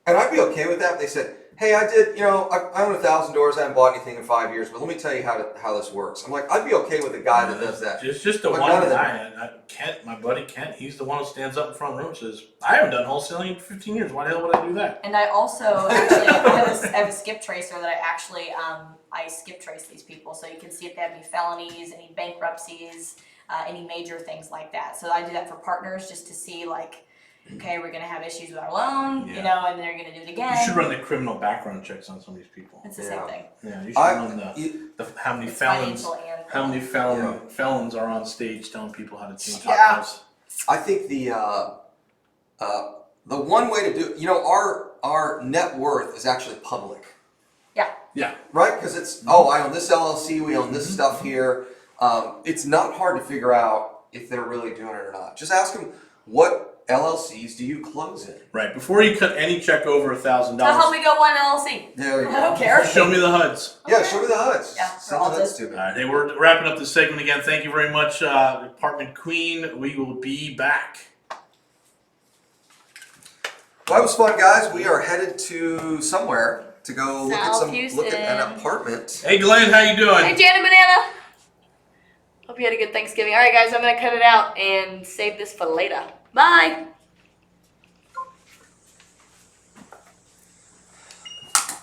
And I'd be okay with that if they said, hey, I did, I own 1,000 doors, I haven't bought anything in 5 years, but let me tell you how this works. I'm like, I'd be okay with a guy that does that. It's just the But one none of guy, Kent, my buddy Kent, he's the one who stands up in front of the room and says, I haven't done wholesaling in 15 years. Why the hell would I do that? And I also actually I have a skip tracer that I actually I skip trace these people so you can see if they have any felonies, any bankruptcies, any major things like that. So I do that for partners just to see okay, we're gonna have issues with our loan, and they're gonna do it again. You should run the criminal background checks on some of these people. It's the same thing. Yeah, you should run the how many It's felons financial and felons are on stage telling people how to change their lives. I think the one way to do it, our net worth is actually public. Right? Because it's, oh, I own this LLC, we own this stuff here. It's not hard to figure out if they're really doing it or not. Just ask them, what LLCs do you close in? Right. Before you cut any check over $1,000, So help me go one LLC. There you I go. don't care. show me the HUDs. Yeah, show me the HUDs. Yeah, Send for the all HUDs to me. All right. Hey, we're wrapping up this segment again. Thank you very much, Department Queen. We will be back. Well, that was fun, guys. We are headed to somewhere to go look South at an Houston. apartment. Hey, Glenn, how you doing? Hey, Janet Banana. Hope you had a good Thanksgiving. All right, guys, I'm gonna cut it out and save this for later. Bye.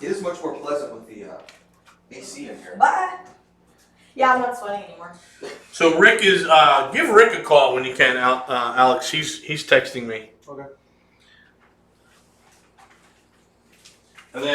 It is much more pleasant with the AC in here. Bye. Yeah, I'm not sweating anymore. So Rick is give Rick a call when you can, Alex. He's texting me. Okay.